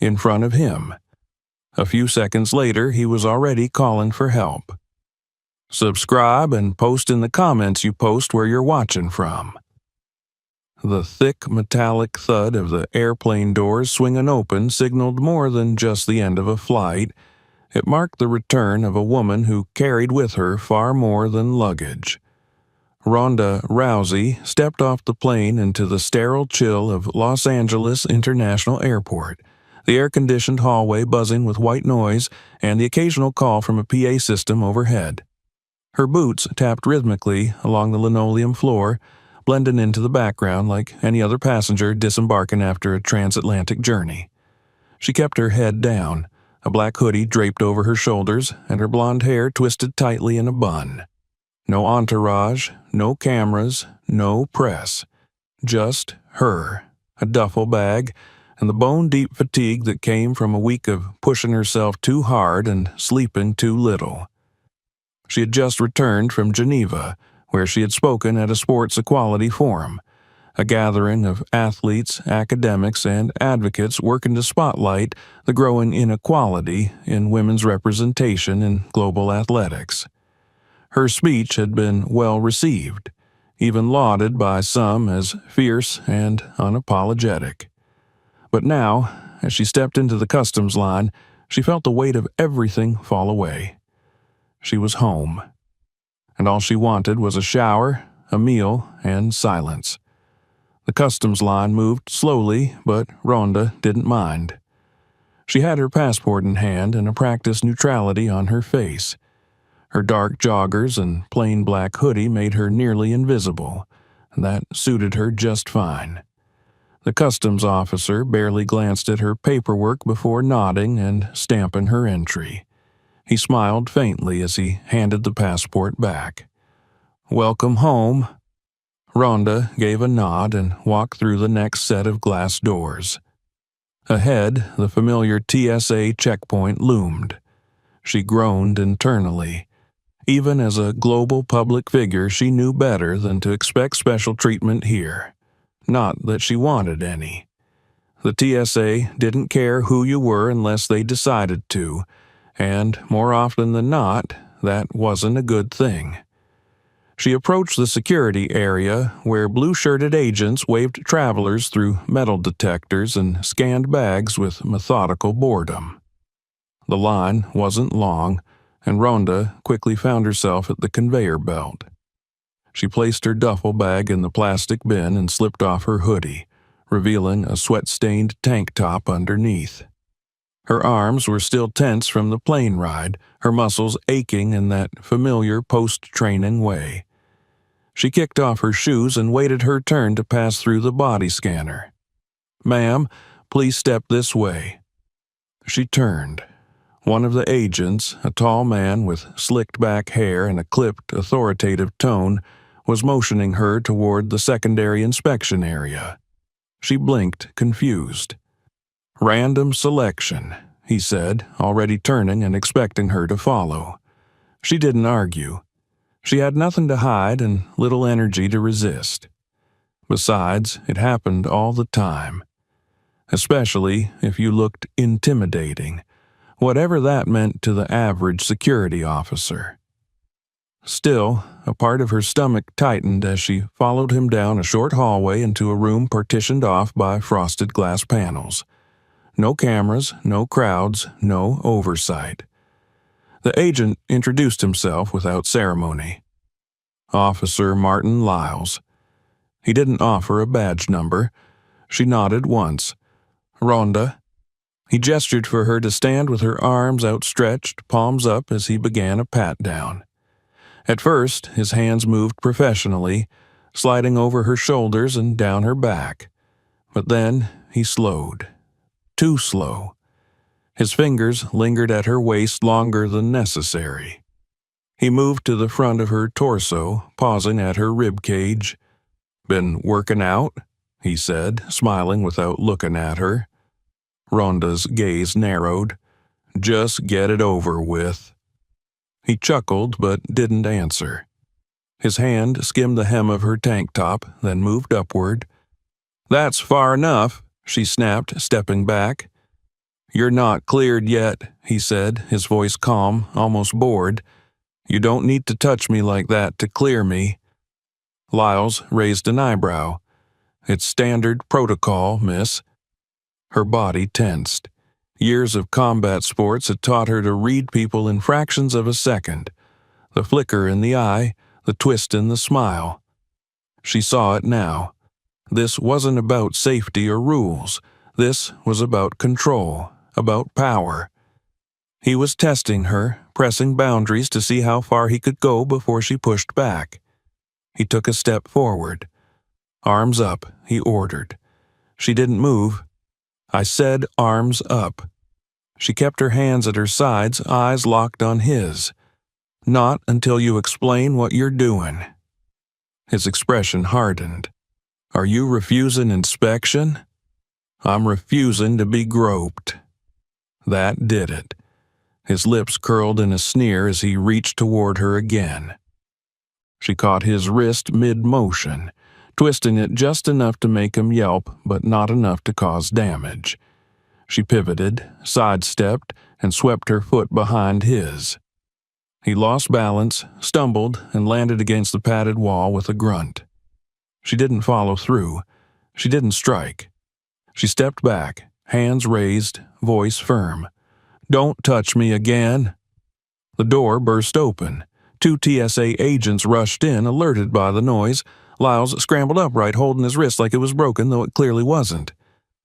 in front of him. A few seconds later, he was already calling for help. Subscribe and post in the comments you post where you're watching from. The thick metallic thud of the airplane doors swinging open signaled more than just the end of a flight. It marked the return of a woman who carried with her far more than luggage. Ronda Rousey stepped off the plane into the sterile chill of Los Angeles International Airport, the air-conditioned hallway buzzing with white noise and the occasional call from a PA system overhead. Her boots tapped rhythmically along the linoleum floor, blending into the background like any other passenger disembarking after a transatlantic journey. She kept her head down, a black hoodie draped over her shoulders, and her blonde hair twisted tightly in a bun. No entourage, no cameras, no press. Just her, a duffel bag, and the bone-deep fatigue that came from a week of pushing herself too hard and sleeping too little. She had just returned from Geneva, where she had spoken at a sports equality forum, a gathering of athletes, academics, and advocates working to spotlight the growing inequality in women's representation in global athletics. Her speech had been well received, even lauded by some as fierce and unapologetic. But now, as she stepped into the customs line, she felt the weight of everything fall away. She was home, and all she wanted was a shower, a meal, and silence. The customs line moved slowly, but Ronda didn't mind. She had her passport in hand and a practiced neutrality on her face. Her dark joggers and plain black hoodie made her nearly invisible, and that suited her just fine. The customs officer barely glanced at her paperwork before nodding and stamping her entry. He smiled faintly as he handed the passport back. "Welcome home." Ronda gave a nod and walked through the next set of glass doors. Ahead, the familiar TSA checkpoint loomed. She groaned internally. Even as a global public figure, she knew better than to expect special treatment here. Not that she wanted any. The TSA didn't care who you were unless they decided to, and more often than not, that wasn't a good thing. She approached the security area where blue-shirted agents waved travelers through metal detectors and scanned bags with methodical boredom. The line wasn't long, and Ronda quickly found herself at the conveyor belt. She placed her duffel bag in the plastic bin and slipped off her hoodie, revealing a sweat-stained tank top underneath. Her arms were still tense from the plane ride, her muscles aching in that familiar post-training way. She kicked off her shoes and waited her turn to pass through the body scanner. "Ma'am, please step this way." She turned. One of the agents, a tall man with slicked-back hair and a clipped, authoritative tone, was motioning her toward the secondary inspection area. She blinked, confused. "Random selection," he said, already turning and expecting her to follow. She didn't argue. She had nothing to hide and little energy to resist. Besides, it happened all the time. Especially if you looked intimidating, whatever that meant to the average security officer. Still, a part of her stomach tightened as she followed him down a short hallway into a room partitioned off by frosted glass panels. No cameras, no crowds, no oversight. The agent introduced himself without ceremony. Officer Martin Lyles. He didn't offer a badge number. She nodded once. "Ronda." He gestured for her to stand with her arms outstretched, palms up, as he began a pat-down. At first, his hands moved professionally, sliding over her shoulders and down her back. But then he slowed. Too slow. His fingers lingered at her waist longer than necessary. He moved to the front of her torso, pausing at her rib cage. "Been working out?" he said, smiling without looking at her. Ronda's gaze narrowed. "Just get it over with." He chuckled but didn't answer. His hand skimmed the hem of her tank top, then moved upward. "That's far enough," she snapped, stepping back. "You're not cleared yet," he said, his voice calm, almost bored. "You don't need to touch me like that to clear me." Lyles raised an eyebrow. "It's standard protocol, miss." Her body tensed. Years of combat sports had taught her to read people in fractions of a second. The flicker in the eye, the twist in the smile. She saw it now. This wasn't about safety or rules. This was about control, about power. He was testing her, pressing boundaries to see how far he could go before she pushed back. He took a step forward. "Arms up," he ordered. She didn't move. "I said arms up." She kept her hands at her sides, eyes locked on his. "Not until you explain what you're doing." His expression hardened. "Are you refusing inspection?" "I'm refusing to be groped." That did it. His lips curled in a sneer as he reached toward her again. She caught his wrist mid-motion, twisting it just enough to make him yelp, but not enough to cause damage. She pivoted, sidestepped, and swept her foot behind his. He lost balance, stumbled, and landed against the padded wall with a grunt. She didn't follow through. She didn't strike. She stepped back, hands raised, voice firm. "Don't touch me again." The door burst open. 2 TSA agents rushed in, alerted by the noise. Lyles scrambled upright, holding his wrist like it was broken, though it clearly wasn't.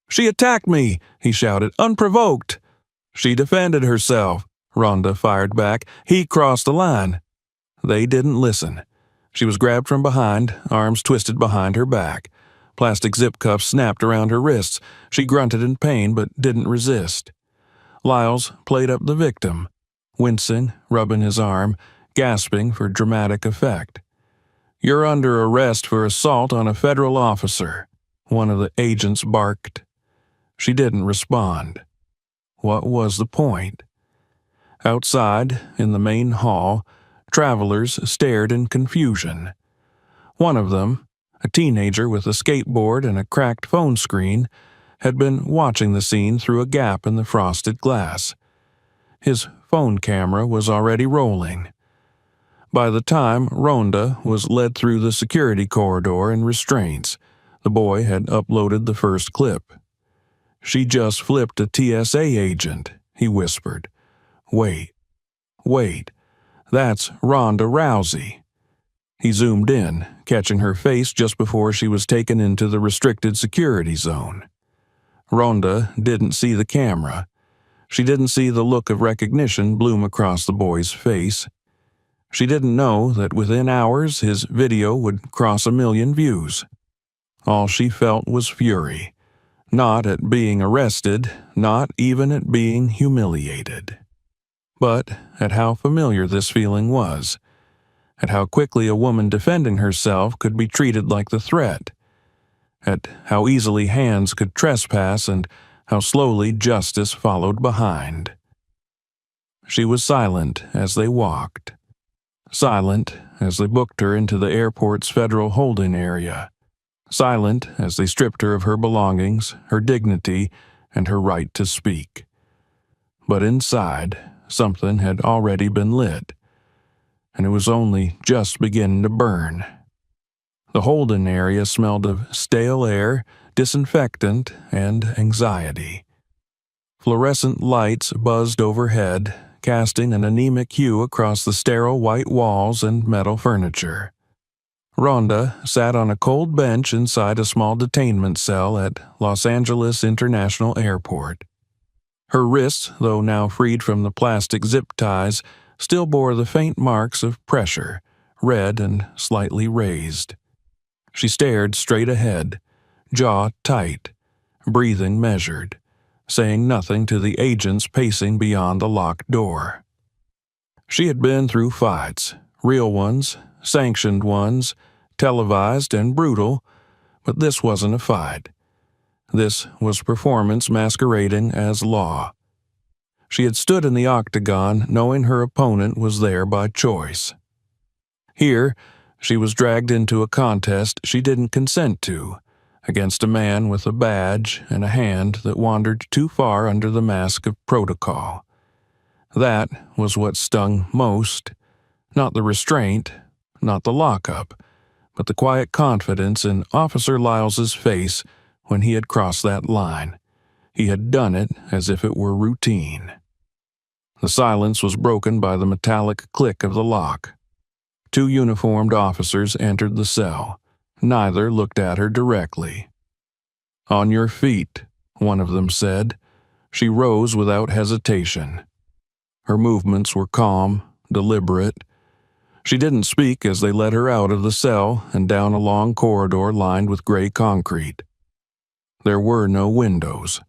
"She attacked me," he shouted, "unprovoked." "She defended herself," Ronda fired back. "He crossed the line." They didn't listen. She was grabbed from behind, arms twisted behind her back. Plastic zip cuffs snapped around her wrists. She grunted in pain, but didn't resist. Lyles played up the victim, wincing, rubbing his arm, gasping for dramatic effect. "You're under arrest for assault on a federal officer," one of the agents barked. She didn't respond. What was the point? Outside, in the main hall, travelers stared in confusion. One of them, a teenager with a skateboard and a cracked phone screen, had been watching the scene through a gap in the frosted glass. His phone camera was already rolling. By the time Ronda was led through the security corridor in restraints, the boy had uploaded the first clip. "She just flipped a TSA agent," he whispered. Wait. That's Ronda Rousey." He zoomed in, catching her face just before she was taken into the restricted security zone. Ronda didn't see the camera. She didn't see the look of recognition bloom across the boy's face. She didn't know that within hours his video would cross 1 million views. All she felt was fury. Not at being arrested, not even at being humiliated. But at how familiar this feeling was. At how quickly a woman defending herself could be treated like the threat. At how easily hands could trespass and how slowly justice followed behind. She was silent as they walked. Silent as they booked her into the airport's federal holding area. Silent as they stripped her of her belongings, her dignity, and her right to speak. But inside, something had already been lit, and it was only just beginning to burn. The holding area smelled of stale air, disinfectant, and anxiety. Fluorescent lights buzzed overhead, casting an anemic hue across the sterile white walls and metal furniture. Ronda sat on a cold bench inside a small detainment cell at Los Angeles International Airport. Her wrists, though now freed from the plastic zip ties, still bore the faint marks of pressure, red and slightly raised. She stared straight ahead, jaw tight, breathing measured, saying nothing to the agents pacing beyond the locked door. She had been through fights, real ones, sanctioned ones, televised and brutal, but this wasn't a fight. This was performance masquerading as law. She had stood in the octagon knowing her opponent was there by choice. Here, she was dragged into a contest she didn't consent to, against a man with a badge and a hand that wandered too far under the mask of protocol. That was what stung most, not the restraint, not the lockup, but the quiet confidence in Officer Lyles's face when he had crossed that line. He had done it as if it were routine. The silence was broken by the metallic click of the lock. 2 uniformed officers entered the cell. Neither looked at her directly. "On your feet," one of them said. She rose without hesitation. Her movements were calm, deliberate. She didn't speak as they led her out of the cell and down a long corridor lined with gray concrete. There were no windows.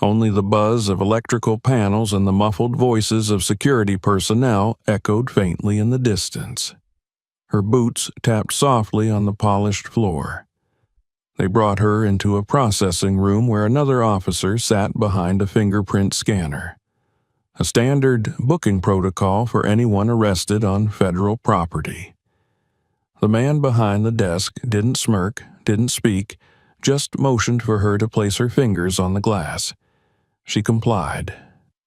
Only the buzz of electrical panels and the muffled voices of security personnel echoed faintly in the distance. Her boots tapped softly on the polished floor. They brought her into a processing room where another officer sat behind a fingerprint scanner. A standard booking protocol for anyone arrested on federal property. The man behind the desk didn't smirk, didn't speak, just motioned for her to place her fingers on the glass. She complied.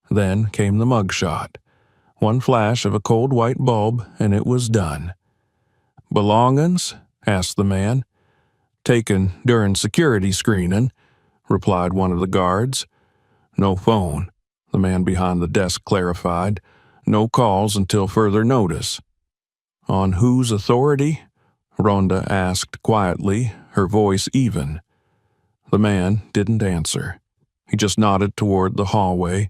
Then came the mugshot. One flash of a cold white bulb, and it was done. "Belongin's?" asked the man. "Taken during security screening," replied one of the guards. "No phone," the man behind the desk clarified. "No calls until further notice." "On whose authority?" Ronda asked quietly, her voice even. The man didn't answer. He just nodded toward the hallway.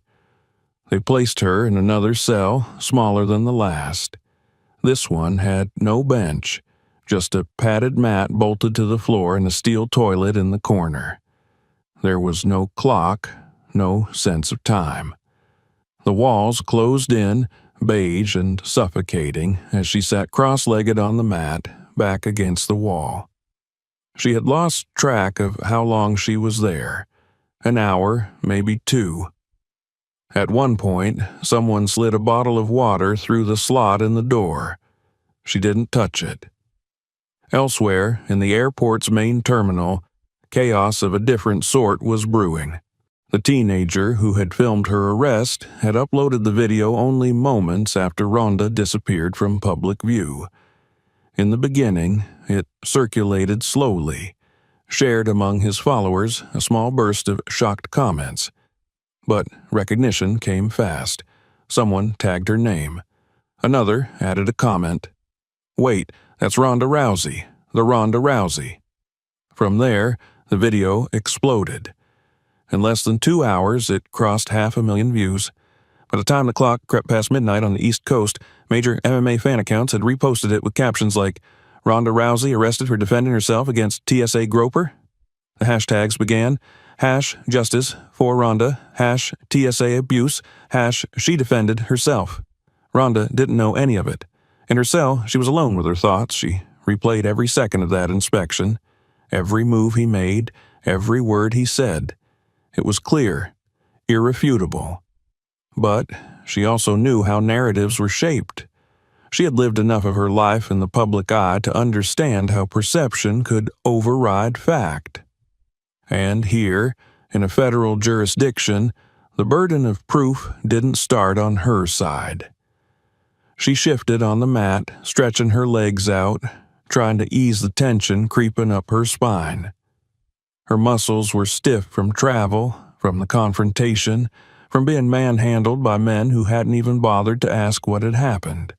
They placed her in another cell, smaller than the last. This one had no bench, just a padded mat bolted to the floor and a steel toilet in the corner. There was no clock, no sense of time. The walls closed in, beige and suffocating, as she sat cross-legged on the mat, back against the wall. She had lost track of how long she was there. An hour, maybe 2. At one point, someone slid a bottle of water through the slot in the door. She didn't touch it. Elsewhere, in the airport's main terminal, chaos of a different sort was brewing. The teenager who had filmed her arrest had uploaded the video only moments after Ronda disappeared from public view. In the beginning, it circulated slowly, shared among his followers a small burst of shocked comments. But recognition came fast. Someone tagged her name. Another added a comment. "Wait, that's Ronda Rousey, the Ronda Rousey." From there, the video exploded. In less than 2 hours, it crossed 500,000 views. By the time the clock crept past midnight on the East Coast, major MMA fan accounts had reposted it with captions like, "Ronda Rousey arrested for defending herself against TSA groper." The hashtags began, #Justice for Ronda, #TSA abuse, #she defended herself. Ronda didn't know any of it. In her cell, she was alone with her thoughts. She replayed every second of that inspection, every move he made, every word he said. It was clear, irrefutable. But she also knew how narratives were shaped. She had lived enough of her life in the public eye to understand how perception could override fact. And here, in a federal jurisdiction, the burden of proof didn't start on her side. She shifted on the mat, stretching her legs out, trying to ease the tension creeping up her spine. Her muscles were stiff from travel, from the confrontation, from being manhandled by men who hadn't even bothered to ask what had happened.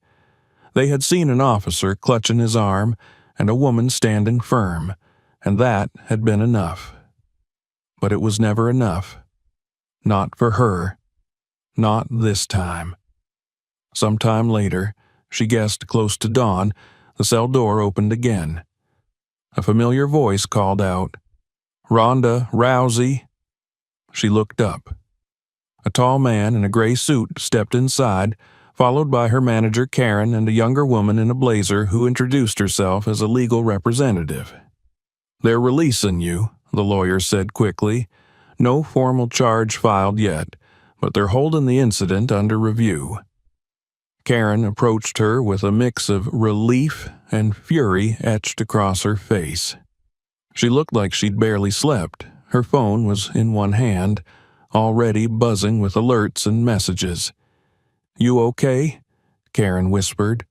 They had seen an officer clutching his arm and a woman standing firm, and that had been enough. But it was never enough. Not for her. Not this time. Sometime later, she guessed close to dawn, the cell door opened again. A familiar voice called out, "Ronda Rousey." She looked up. A tall man in a gray suit stepped inside, followed by her manager Karen and a younger woman in a blazer who introduced herself as a legal representative. "They're releasing you," the lawyer said quickly. "No formal charge filed yet, but they're holding the incident under review." Karen approached her with a mix of relief and fury etched across her face. She looked like she'd barely slept. Her phone was in one hand, already buzzing with alerts and messages. "You okay?" Karen whispered.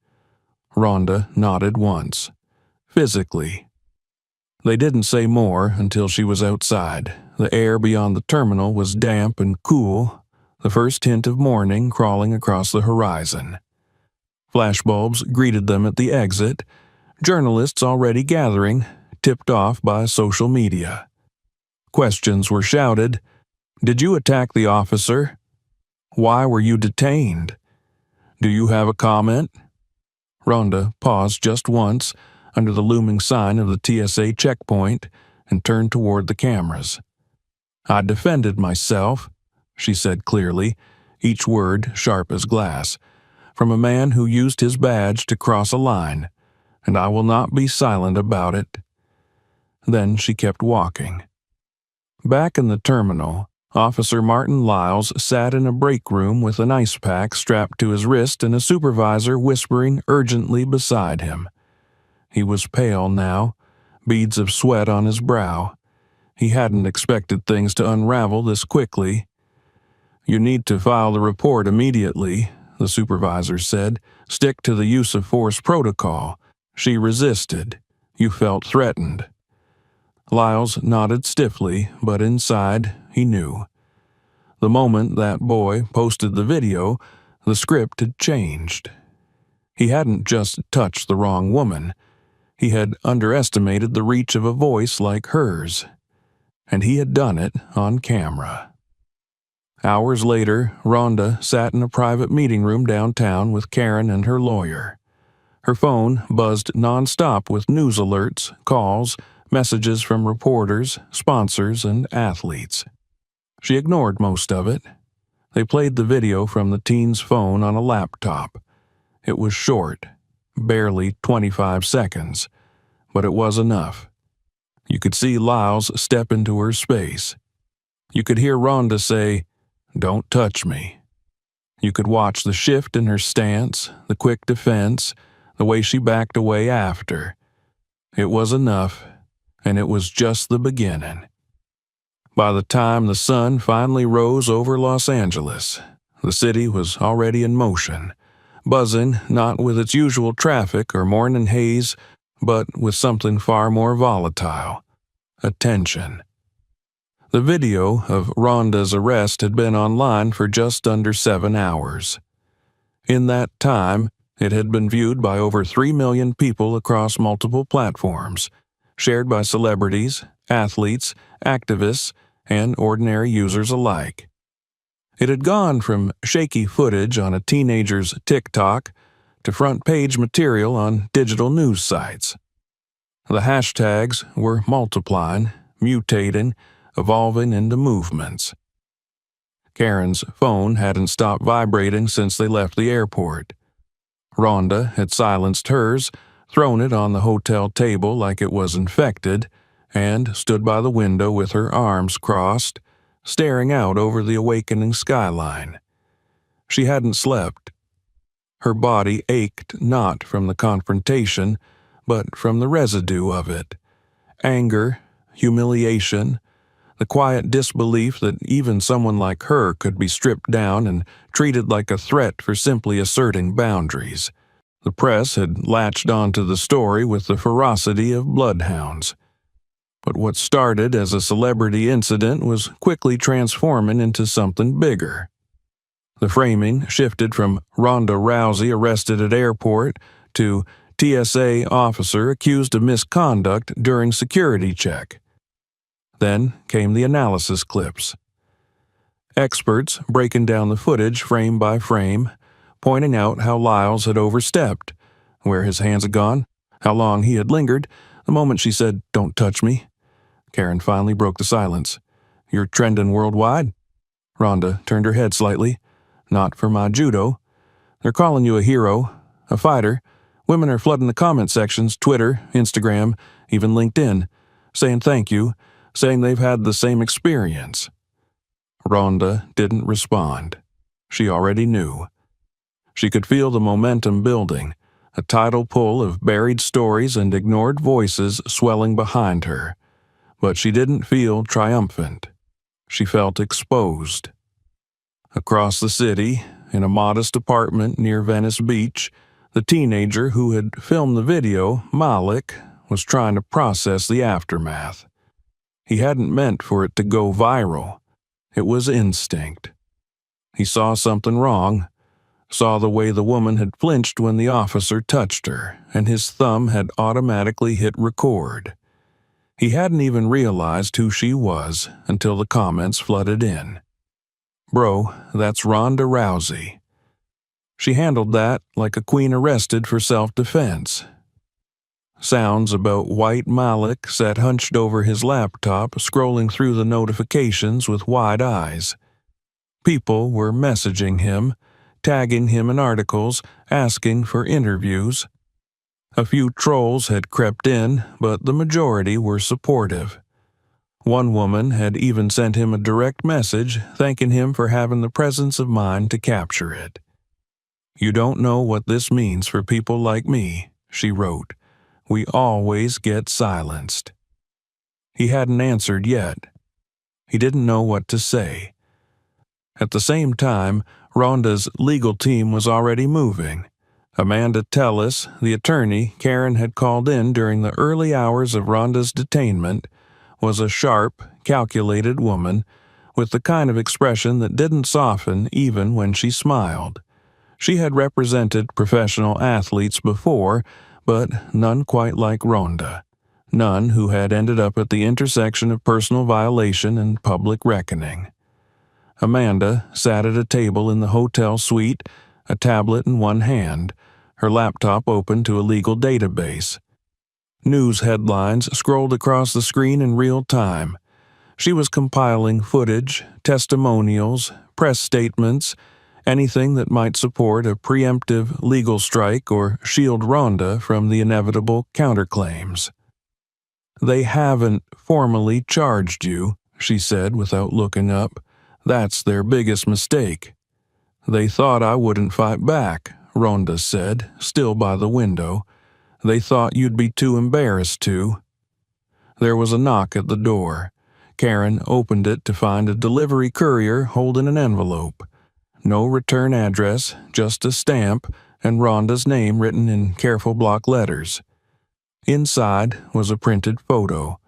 Ronda nodded once. Physically. They didn't say more until she was outside. The air beyond the terminal was damp and cool, the first hint of morning crawling across the horizon. Flashbulbs greeted them at the exit, journalists already gathering, tipped off by social media. Questions were shouted. "Did you attack the officer? Why were you detained? Do you have a comment?" Ronda paused just once under the looming sign of the TSA checkpoint and turned toward the cameras. "I defended myself," she said clearly, each word sharp as glass, "from a man who used his badge to cross a line, and I will not be silent about it." Then she kept walking. Back in the terminal, Officer Martin Lyles sat in a break room with an ice pack strapped to his wrist and a supervisor whispering urgently beside him. He was pale now, beads of sweat on his brow. He hadn't expected things to unravel this quickly. "You need to file the report immediately," the supervisor said. "Stick to the use of force protocol." She resisted. "You felt threatened." Lyles nodded stiffly, but inside, he knew. The moment that boy posted the video, the script had changed. He hadn't just touched the wrong woman. He had underestimated the reach of a voice like hers. And he had done it on camera. Hours later, Ronda sat in a private meeting room downtown with Karen and her lawyer. Her phone buzzed nonstop with news alerts, calls, messages from reporters, sponsors, and athletes. She ignored most of it. They played the video from the teen's phone on a laptop. It was short, barely 25 seconds, but it was enough. You could see Lyles step into her space. You could hear Ronda say, "Don't touch me." You could watch the shift in her stance, the quick defense, the way she backed away after. It was enough, and it was just the beginning. By the time the sun finally rose over Los Angeles, the city was already in motion, buzzing not with its usual traffic or morning haze, but with something far more volatile: attention. The video of Ronda's arrest had been online for just under 7 hours. In that time, it had been viewed by over 3 million people across multiple platforms, shared by celebrities, athletes, activists, and ordinary users alike. It had gone from shaky footage on a teenager's TikTok to front-page material on digital news sites. The hashtags were multiplying, mutating, evolving into movements. Karen's phone hadn't stopped vibrating since they left the airport. Ronda had silenced hers, thrown it on the hotel table like it was infected, and stood by the window with her arms crossed, staring out over the awakening skyline. She hadn't slept. Her body ached not from the confrontation, but from the residue of it. Anger, humiliation, the quiet disbelief that even someone like her could be stripped down and treated like a threat for simply asserting boundaries. The press had latched onto the story with the ferocity of bloodhounds. But what started as a celebrity incident was quickly transforming into something bigger. The framing shifted from Ronda Rousey arrested at airport to TSA officer accused of misconduct during security check. Then came the analysis clips. Experts breaking down the footage frame by frame, pointing out how Lyles had overstepped, where his hands had gone, how long he had lingered. The moment she said, "Don't touch me," Karen finally broke the silence. "You're trending worldwide?" Ronda turned her head slightly. "Not for my judo. They're calling you a hero, a fighter. Women are flooding the comment sections, Twitter, Instagram, even LinkedIn, saying thank you, saying they've had the same experience." Ronda didn't respond. She already knew. She could feel the momentum building, a tidal pull of buried stories and ignored voices swelling behind her. But she didn't feel triumphant. She felt exposed. Across the city, in a modest apartment near Venice Beach, the teenager who had filmed the video, Malik, was trying to process the aftermath. He hadn't meant for it to go viral. It was instinct. He saw something wrong, saw the way the woman had flinched when the officer touched her, and his thumb had automatically hit record. He hadn't even realized who she was until the comments flooded in. "Bro, that's Ronda Rousey." She handled that like a queen arrested for self-defense. Sounds about White Malik sat hunched over his laptop, scrolling through the notifications with wide eyes. People were messaging him, tagging him in articles, asking for interviews. A few trolls had crept in, but the majority were supportive. One woman had even sent him a direct message thanking him for having the presence of mind to capture it. "You don't know what this means for people like me," she wrote. "We always get silenced." He hadn't answered yet. He didn't know what to say. At the same time, Ronda's legal team was already moving. Amanda Tellis, the attorney Karen had called in during the early hours of Ronda's detainment, was a sharp, calculated woman with the kind of expression that didn't soften even when she smiled. She had represented professional athletes before, but none quite like Ronda. None who had ended up at the intersection of personal violation and public reckoning. Amanda sat at a table in the hotel suite, a tablet in one hand, her laptop open to a legal database. News headlines scrolled across the screen in real time. She was compiling footage, testimonials, press statements, anything that might support a preemptive legal strike or shield Ronda from the inevitable counterclaims. "They haven't formally charged you," she said without looking up. "That's their biggest mistake." "They thought I wouldn't fight back," Ronda said, still by the window. "They thought you'd be too embarrassed to." There was a knock at the door. Karen opened it to find a delivery courier holding an envelope. No return address, just a stamp, and Ronda's name written in careful block letters. Inside was a printed photo.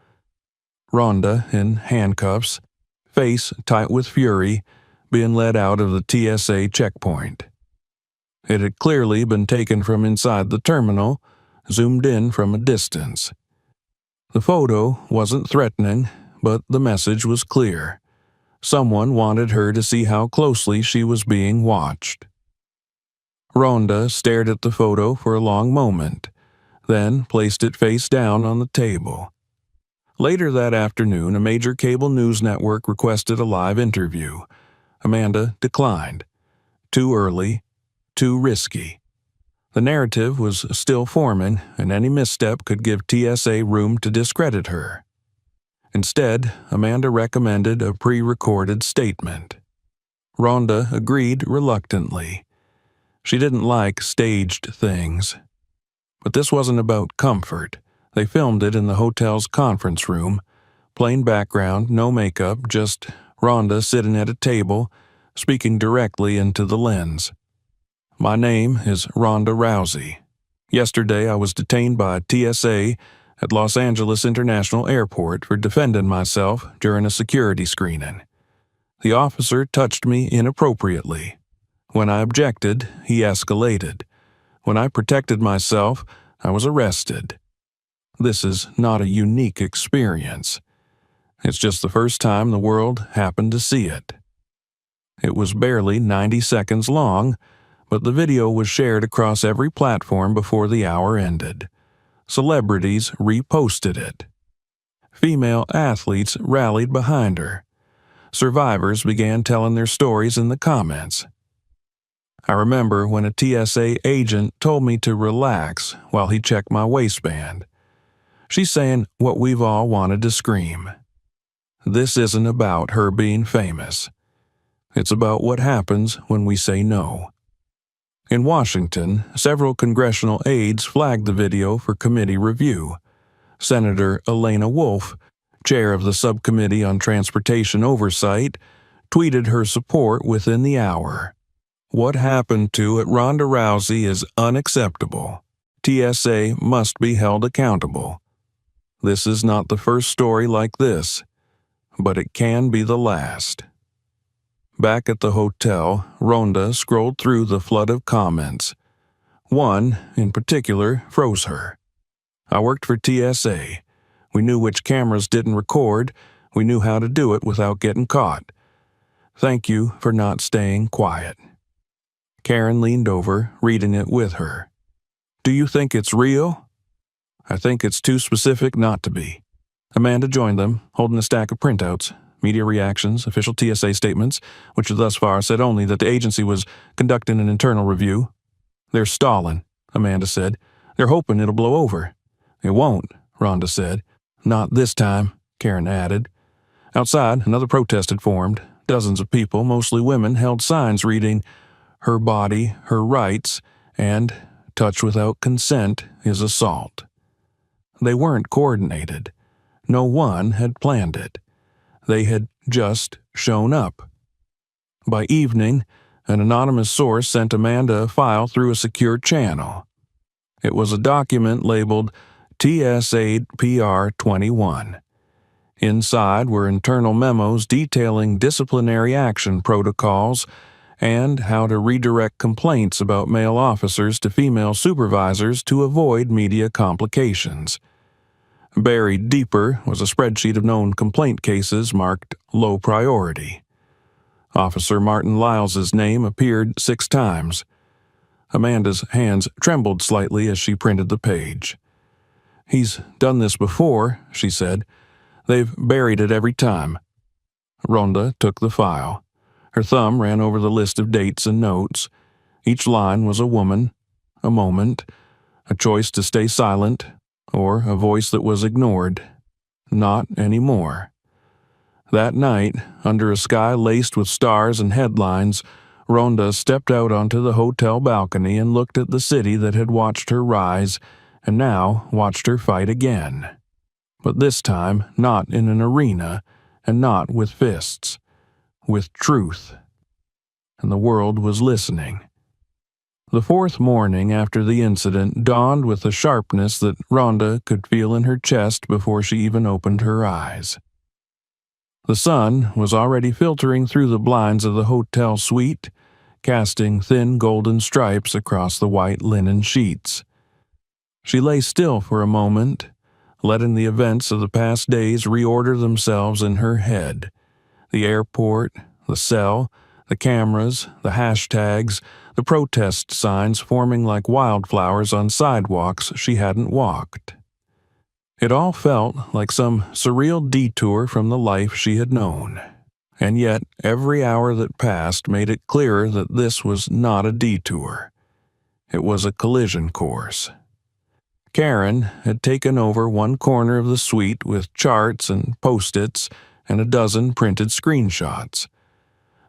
Ronda in handcuffs, face tight with fury, being led out of the TSA checkpoint. It had clearly been taken from inside the terminal, zoomed in from a distance. The photo wasn't threatening, but the message was clear. Someone wanted her to see how closely she was being watched. Ronda stared at the photo for a long moment, then placed it face down on the table. Later that afternoon, a major cable news network requested a live interview. Amanda declined. Too early, too risky. The narrative was still forming, and any misstep could give TSA room to discredit her. Instead, Amanda recommended a pre-recorded statement. Ronda agreed reluctantly. She didn't like staged things. But this wasn't about comfort. They filmed it in the hotel's conference room. Plain background, no makeup, just Ronda sitting at a table, speaking directly into the lens. "My name is Ronda Rousey. Yesterday I was detained by TSA at Los Angeles International Airport for defending myself during a security screening. The officer touched me inappropriately. When I objected, he escalated. When I protected myself, I was arrested. This is not a unique experience. It's just the first time the world happened to see it." It was barely 90 seconds long, but the video was shared across every platform before the hour ended. Celebrities reposted it. Female athletes rallied behind her. Survivors began telling their stories in the comments. I remember when a TSA agent told me to relax while he checked my waistband. She's saying what we've all wanted to scream. This isn't about her being famous. It's about what happens when we say no. In Washington, several congressional aides flagged the video for committee review. Senator Elena Wolf chair of the Subcommittee on Transportation Oversight, tweeted her support within the hour. What happened to Ronda Rousey is unacceptable. TSA must be held accountable. This is not the first story like this, but it can be the last. Back at the hotel, Ronda scrolled through the flood of comments. One, in particular, froze her. I worked for TSA. We knew which cameras didn't record. We knew how to do it without getting caught. Thank you for not staying quiet. Karen leaned over, reading it with her. Do you think it's real? I think it's too specific not to be. Amanda joined them, holding a stack of printouts, media reactions, official TSA statements, which thus far said only that the agency was conducting an internal review. They're stalling, Amanda said. They're hoping it'll blow over. It won't, Ronda said. Not this time, Karen added. Outside, another protest had formed. Dozens of people, mostly women, held signs reading, "Her body, her rights," and "Touch without consent is assault." They weren't coordinated. No one had planned it. They had just shown up. By evening, an anonymous source sent Amanda a file through a secure channel. It was a document labeled TSA PR 21. Inside were internal memos detailing disciplinary action protocols and how to redirect complaints about male officers to female supervisors to avoid media complications. Buried deeper was a spreadsheet of known complaint cases marked low priority. Officer Martin Lyles's name appeared 6 times. Amanda's hands trembled slightly as she printed the page. He's done this before, she said. They've buried it every time. Ronda took the file. Her thumb ran over the list of dates and notes. Each line was a woman, a moment, a choice to stay silent, or a voice that was ignored. Not anymore. That night, under a sky laced with stars and headlines, Ronda stepped out onto the hotel balcony and looked at the city that had watched her rise and now watched her fight again. But this time, not in an arena, and not with fists. With truth. And the world was listening. The 4th morning after the incident dawned with a sharpness that Ronda could feel in her chest before she even opened her eyes. The sun was already filtering through the blinds of the hotel suite, casting thin golden stripes across the white linen sheets. She lay still for a moment, letting the events of the past days reorder themselves in her head. The airport, the cell, the cameras, the hashtags, the protest signs forming like wildflowers on sidewalks she hadn't walked. It all felt like some surreal detour from the life she had known. And yet, every hour that passed made it clearer that this was not a detour. It was a collision course. Karen had taken over one corner of the suite with charts and post-its and a dozen printed screenshots.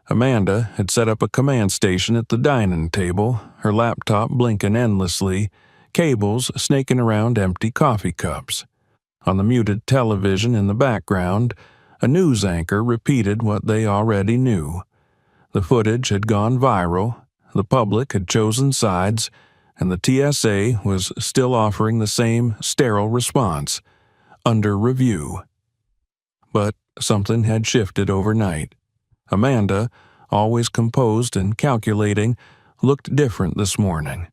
Amanda had set up a command station at the dining table, her laptop blinking endlessly, cables snaking around empty coffee cups. On the muted television in the background, a news anchor repeated what they already knew. The footage had gone viral, the public had chosen sides, and the TSA was still offering the same sterile response, under review. But something had shifted overnight. Amanda, always composed and calculating, looked different this morning.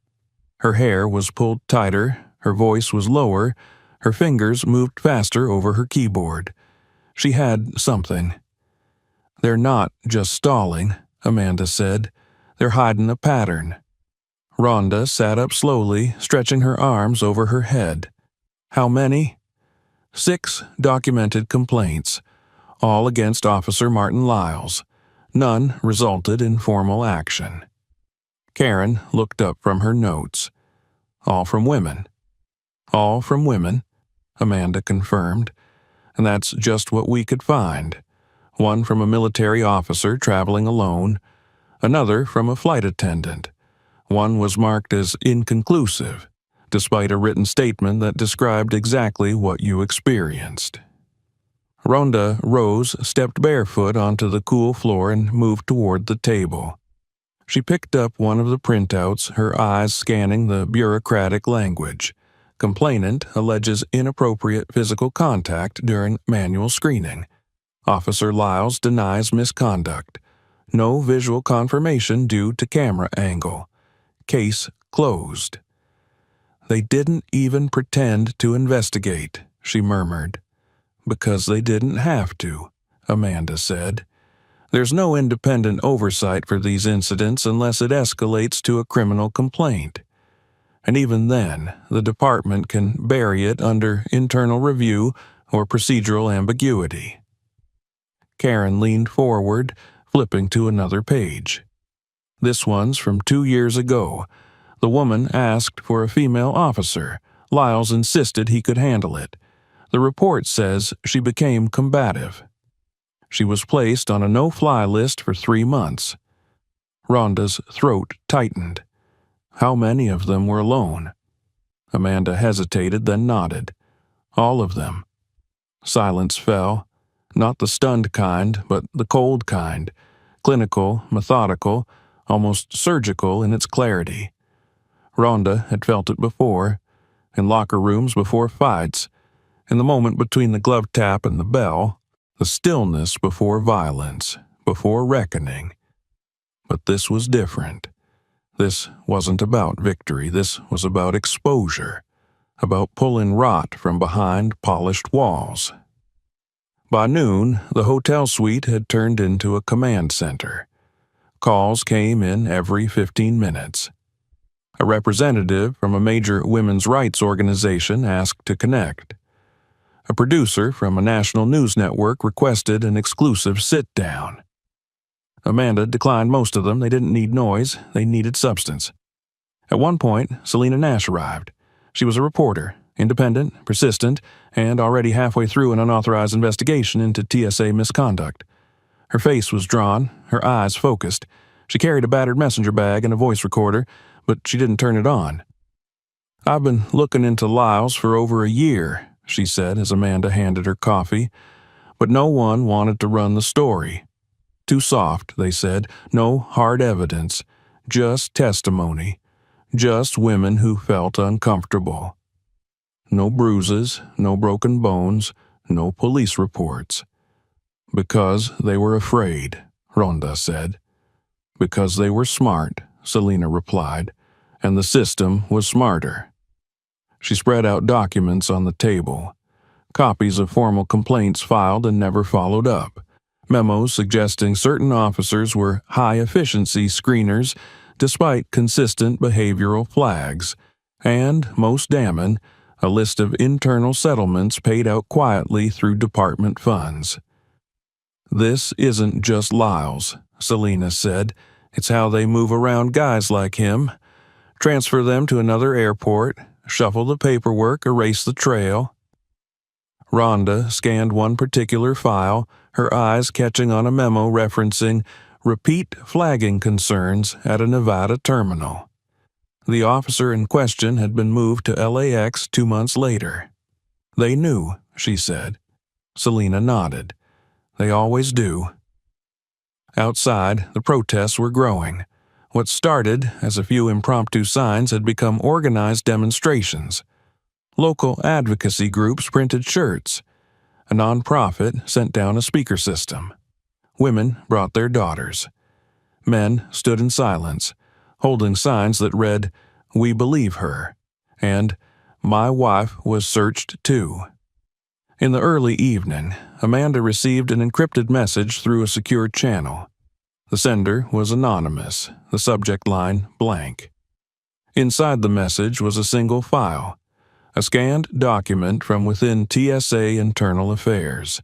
Her hair was pulled tighter, her voice was lower, her fingers moved faster over her keyboard. She had something. They're not just stalling, Amanda said. They're hiding a pattern. Ronda sat up slowly, stretching her arms over her head. How many? 6 documented complaints, all against Officer Martin Lyles. None resulted in formal action. Karen looked up from her notes. All from women. All from women, Amanda confirmed. And that's just what we could find. One from a military officer traveling alone, another from a flight attendant. One was marked as inconclusive, despite a written statement that described exactly what you experienced. Ronda rose, stepped barefoot onto the cool floor, and moved toward the table. She picked up one of the printouts, her eyes scanning the bureaucratic language. Complainant alleges inappropriate physical contact during manual screening. Officer Lyles denies misconduct. No visual confirmation due to camera angle. Case closed. They didn't even pretend to investigate, she murmured. Because they didn't have to, Amanda said. There's no independent oversight for these incidents unless it escalates to a criminal complaint. And even then, the department can bury it under internal review or procedural ambiguity. Karen leaned forward, flipping to another page. This one's from 2 years ago. The woman asked for a female officer. Lyles insisted he could handle it. The report says she became combative. She was placed on a no-fly list for 3 months. Rhonda's throat tightened. How many of them were alone? Amanda hesitated, then nodded. All of them. Silence fell. Not the stunned kind, but the cold kind. Clinical, methodical, almost surgical in its clarity. Ronda had felt it before, in locker rooms before fights, in the moment between the glove tap and the bell, the stillness before violence, before reckoning. But this was different. This wasn't about victory. This was about exposure, about pulling rot from behind polished walls. By noon, the hotel suite had turned into a command center. Calls came in every 15 minutes. A representative from a major women's rights organization asked to connect. A producer from a national news network requested an exclusive sit-down. Amanda declined most of them. They didn't need noise. They needed substance. At one point, Selena Nash arrived. She was a reporter, independent, persistent, and already halfway through an unauthorized investigation into TSA misconduct. Her face was drawn, her eyes focused. She carried a battered messenger bag and a voice recorder, but she didn't turn it on. "I've been looking into Lyles for over a year," she said as Amanda handed her coffee, "but no one wanted to run the story. Too soft, they said, no hard evidence, just testimony, just women who felt uncomfortable. No bruises, no broken bones, no police reports. Because they were afraid," Ronda said. "Because they were smart," Selena replied, "and the system was smarter." She spread out documents on the table. Copies of formal complaints filed and never followed up. Memos suggesting certain officers were high-efficiency screeners despite consistent behavioral flags. And, most damning, a list of internal settlements paid out quietly through department funds. "This isn't just Lyles," Selena said. "It's how they move around guys like him. Transfer them to another airport, shuffle the paperwork, erase the trail." Ronda scanned one particular file, her eyes catching on a memo referencing repeat flagging concerns at a Nevada terminal. The officer in question had been moved to LAX 2 months later. "They knew," she said. Selena nodded. "They always do." Outside, the protests were growing. What started as a few impromptu signs had become organized demonstrations. Local advocacy groups printed shirts. A nonprofit sent down a speaker system. Women brought their daughters. Men stood in silence, holding signs that read, "We believe her," and "My wife was searched too." In the early evening, Amanda received an encrypted message through a secure channel. The sender was anonymous, the subject line blank. Inside the message was a single file, a scanned document from within TSA Internal Affairs.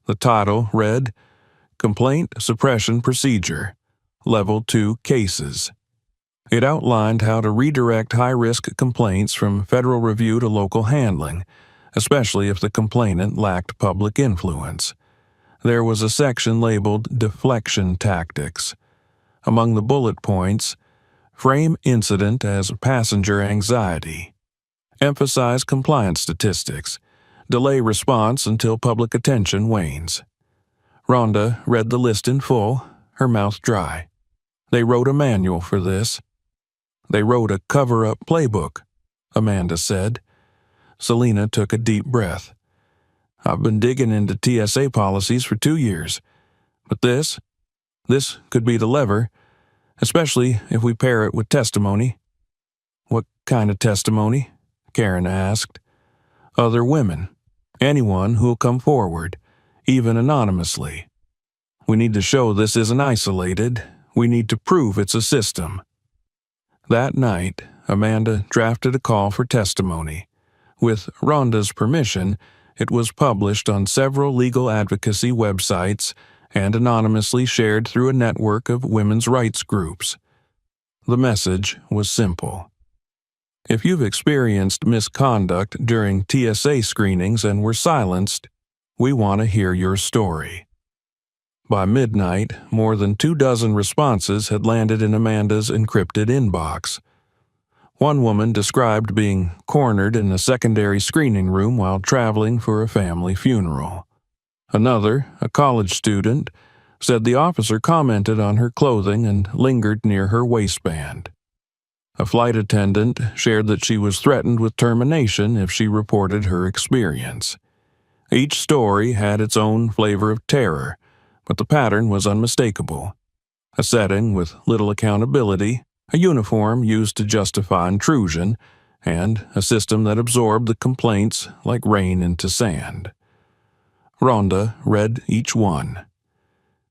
The title read, "Complaint Suppression Procedure, Level 2 Cases." It outlined how to redirect high-risk complaints from federal review to local handling, especially if the complainant lacked public influence. There was a section labeled Deflection Tactics. Among the bullet points, frame incident as passenger anxiety. Emphasize compliance statistics. delay response until public attention wanes. Ronda read the list in full, her mouth dry. They wrote a manual for this. They wrote a cover-up playbook, Amanda said. Selena took a deep breath. I've been digging into TSA policies for 2 years. But this could be the lever, especially if we pair it with testimony. What kind of testimony? Karen asked. Other women. Anyone who'll come forward, even anonymously. We need to show this isn't isolated. We need to prove it's a system. That night, Amanda drafted a call for testimony. With Ronda's permission, it was published on several legal advocacy websites and anonymously shared through a network of women's rights groups. The message was simple. If you've experienced misconduct during TSA screenings and were silenced, we want to hear your story. By midnight, more than 24 responses had landed in Amanda's encrypted inbox. One woman described being cornered in a secondary screening room while traveling for a family funeral. Another, a college student, said the officer commented on her clothing and lingered near her waistband. A flight attendant shared that she was threatened with termination if she reported her experience. Each story had its own flavor of terror, but the pattern was unmistakable. A setting with little accountability, a uniform used to justify intrusion, and a system that absorbed the complaints like rain into sand. Ronda read each one.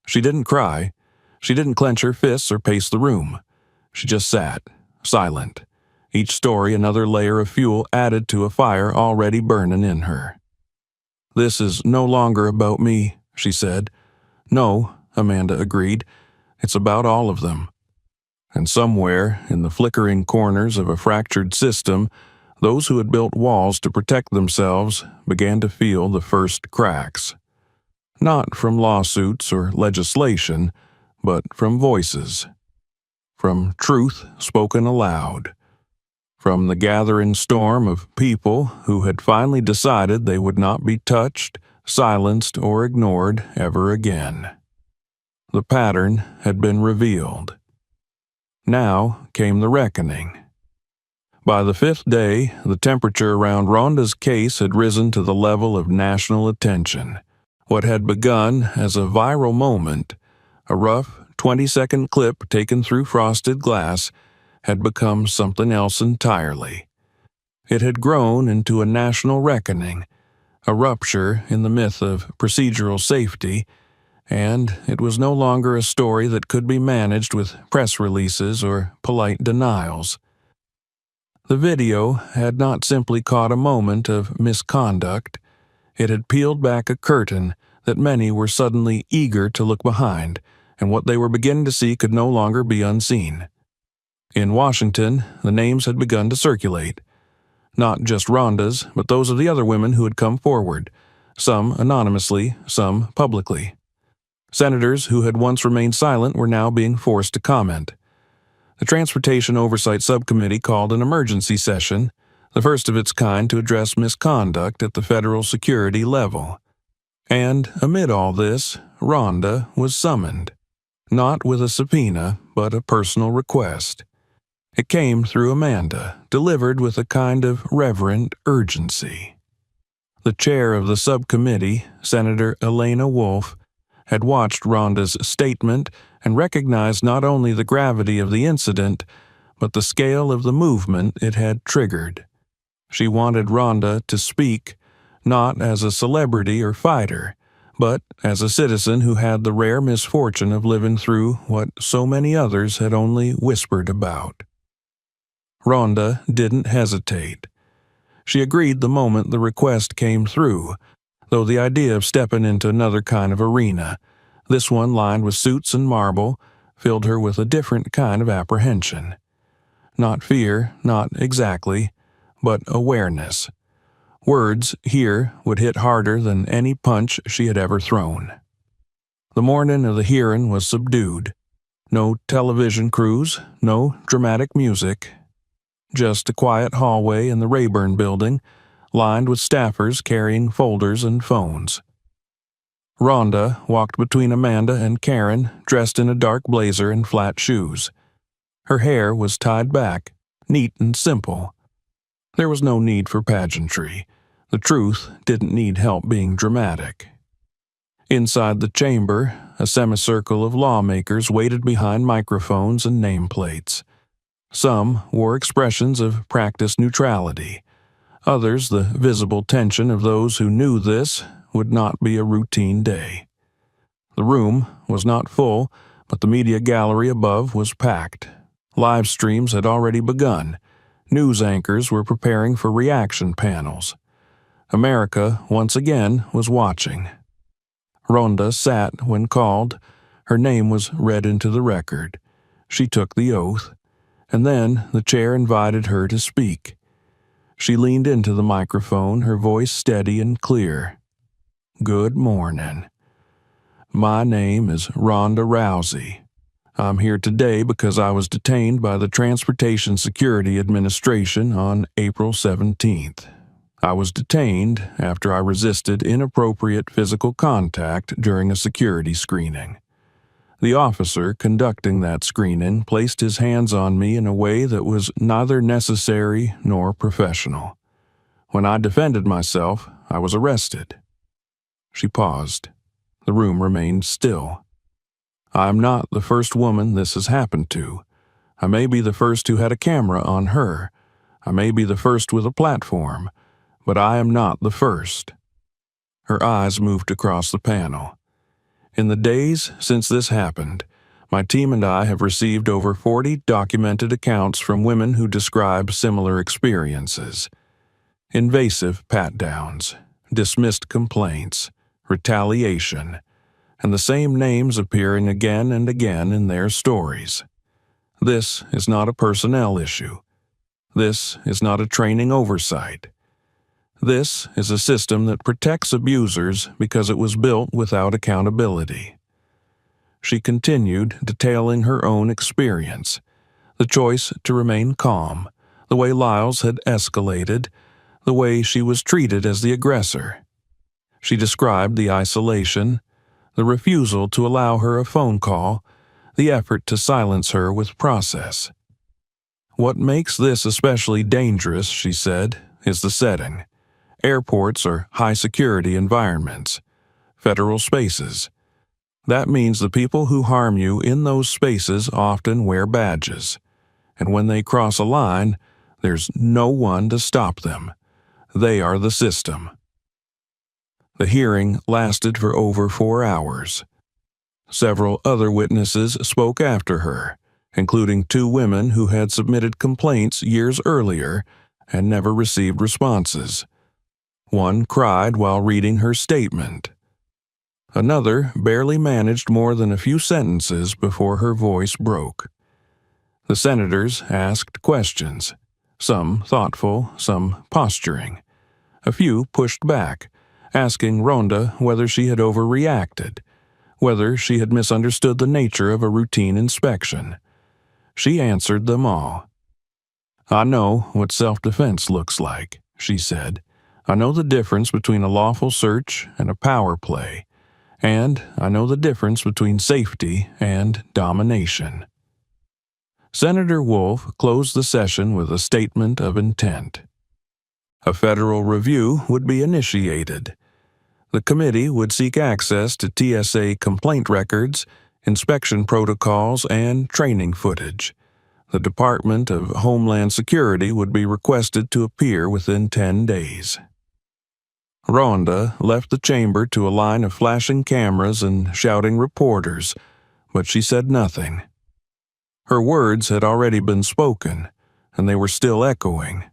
She didn't cry. She didn't clench her fists or pace the room. She just sat, silent. Each story another layer of fuel added to a fire already burning in her. This is no longer about me, she said. No, Amanda agreed. It's about all of them. And somewhere, in the flickering corners of a fractured system, those who had built walls to protect themselves began to feel the first cracks. Not from lawsuits or legislation, but from voices. From truth spoken aloud. From the gathering storm of people who had finally decided they would not be touched, silenced, or ignored ever again. The pattern had been revealed. Now came the reckoning. By the 5th day, the temperature around Ronda's case had risen to the level of national attention. What had begun as a viral moment, a rough 20-second clip taken through frosted glass, had become something else entirely. It had grown into a national reckoning, a rupture in the myth of procedural safety, and it was no longer a story that could be managed with press releases or polite denials. The video had not simply caught a moment of misconduct. It had peeled back a curtain that many were suddenly eager to look behind, and what they were beginning to see could no longer be unseen. In Washington, the names had begun to circulate. Not just Ronda's, but those of the other women who had come forward, some anonymously, some publicly. Senators who had once remained silent were now being forced to comment. The Transportation Oversight Subcommittee called an emergency session, the first of its kind to address misconduct at the federal security level. And amid all this, Ronda was summoned. Not with a subpoena, but a personal request. It came through Amanda, delivered with a kind of reverent urgency. The chair of the subcommittee, Senator Elena Wolf, had watched Ronda's statement and recognized not only the gravity of the incident, but the scale of the movement it had triggered. She wanted Ronda to speak, not as a celebrity or fighter, but as a citizen who had the rare misfortune of living through what so many others had only whispered about. Ronda didn't hesitate. She agreed the moment the request came through, though the idea of stepping into another kind of arena, this one lined with suits and marble, filled her with a different kind of apprehension. Not fear, not exactly, but awareness. Words here would hit harder than any punch she had ever thrown. The morning of the hearing was subdued. No television crews, no dramatic music. Just a quiet hallway in the Rayburn building, lined with staffers carrying folders and phones. Ronda walked between Amanda and Karen, dressed in a dark blazer and flat shoes. Her hair was tied back, neat and simple. There was no need for pageantry. The truth didn't need help being dramatic. Inside the chamber, a semicircle of lawmakers waited behind microphones and nameplates. Some wore expressions of practiced neutrality. Others, the visible tension of those who knew this would not be a routine day. The room was not full, but the media gallery above was packed. Live streams had already begun. News anchors were preparing for reaction panels. America, once again, was watching. Ronda sat when called. Her name was read into the record. She took the oath, and then the chair invited her to speak. She leaned into the microphone, her voice steady and clear. "Good morning. My name is Ronda Rousey. I'm here today because I was detained by the Transportation Security Administration on April 17th. I was detained after I resisted inappropriate physical contact during a security screening. The officer conducting that screening placed his hands on me in a way that was neither necessary nor professional. When I defended myself, I was arrested." She paused. The room remained still. "I'm not the first woman this has happened to. I may be the first who had a camera on her. I may be the first with a platform. But I am not the first." Her eyes moved across the panel. "In the days since this happened, my team and I have received over 40 documented accounts from women who describe similar experiences. Invasive pat-downs, dismissed complaints, retaliation, and the same names appearing again and again in their stories. This is not a personnel issue. This is not a training oversight. This is a system that protects abusers because it was built without accountability." She continued, detailing her own experience, the choice to remain calm, the way Lyles had escalated, the way she was treated as the aggressor. She described the isolation, the refusal to allow her a phone call, the effort to silence her with process. "What makes this especially dangerous," she said, "is the setting. Airports are high-security environments, federal spaces. That means the people who harm you in those spaces often wear badges, and when they cross a line, there's no one to stop them. They are the system." The hearing lasted for over 4 hours. Several other witnesses spoke after her, including 2 women who had submitted complaints years earlier and never received responses. One cried while reading her statement. Another barely managed more than a few sentences before her voice broke. The senators asked questions, some thoughtful, some posturing. A few pushed back, asking Ronda whether she had overreacted, whether she had misunderstood the nature of a routine inspection. She answered them all. "I know what self-defense looks like," she said. "I know the difference between a lawful search and a power play, and I know the difference between safety and domination." Senator Wolf closed the session with a statement of intent. A federal review would be initiated. The committee would seek access to TSA complaint records, inspection protocols, and training footage. The Department of Homeland Security would be requested to appear within 10 days. Ronda left the chamber to a line of flashing cameras and shouting reporters, but she said nothing. Her words had already been spoken, and they were still echoing.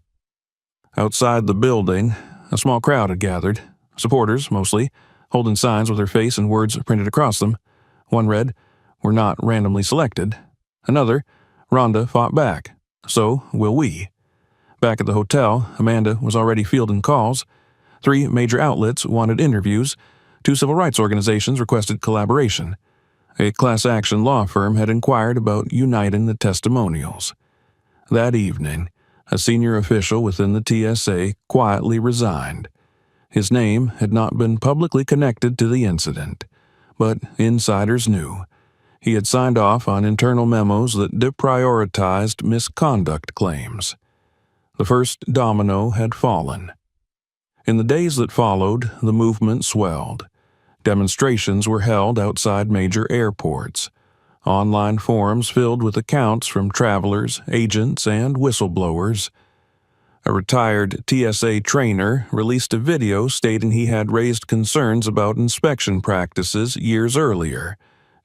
Outside the building, a small crowd had gathered, supporters mostly, holding signs with her face and words printed across them. One read, "We're not randomly selected." Another, "Ronda fought back. So will we." Back at the hotel, Amanda was already fielding calls. 3 major outlets wanted interviews. 2 civil rights organizations requested collaboration. A class-action law firm had inquired about uniting the testimonials. That evening, A senior official within the TSA quietly resigned. His name had not been publicly connected to the incident, but insiders knew. He had signed off on internal memos that deprioritized misconduct claims. The first domino had fallen. In the days that followed, the movement swelled. Demonstrations were held outside major airports. Online forums filled with accounts from travelers, agents, and whistleblowers. A retired TSA trainer released a video stating he had raised concerns about inspection practices years earlier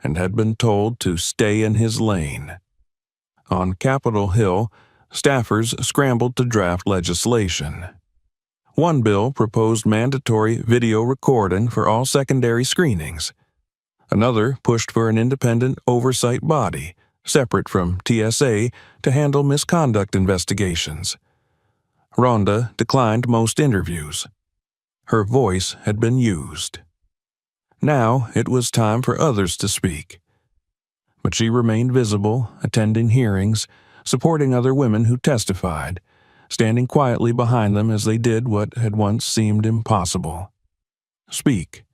and had been told to stay in his lane. On Capitol Hill, staffers scrambled to draft legislation. One bill proposed mandatory video recording for all secondary screenings. Another pushed for an independent oversight body, separate from TSA, to handle misconduct investigations. Ronda declined most interviews. Her voice had been used. Now it was time for others to speak. But she remained visible, attending hearings, supporting other women who testified, standing quietly behind them as they did what had once seemed impossible. Speak.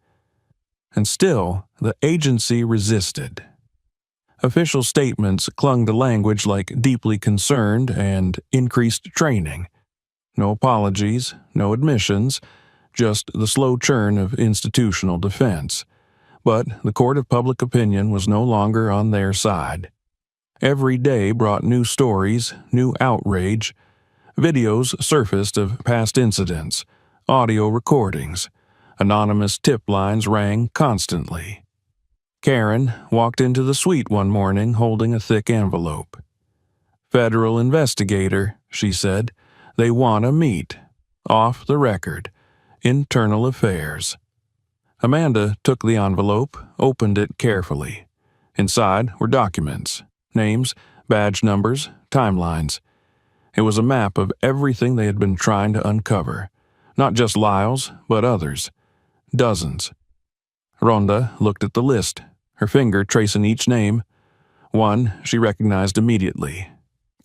And still, the agency resisted. Official statements clung to language like deeply concerned and increased training. No apologies, no admissions, just the slow churn of institutional defense. But the court of public opinion was no longer on their side. Every day brought new stories, new outrage. Videos surfaced of past incidents, audio recordings. Anonymous tip lines rang constantly. Karen walked into the suite one morning holding a thick envelope. "Federal investigator," she said. "They want to meet. Off the record. Internal affairs." Amanda took the envelope, opened it carefully. Inside were documents, names, badge numbers, timelines. It was a map of everything they had been trying to uncover. Not just Lyle's, but others. Dozens. Ronda looked at the list, her finger tracing each name. One she recognized immediately.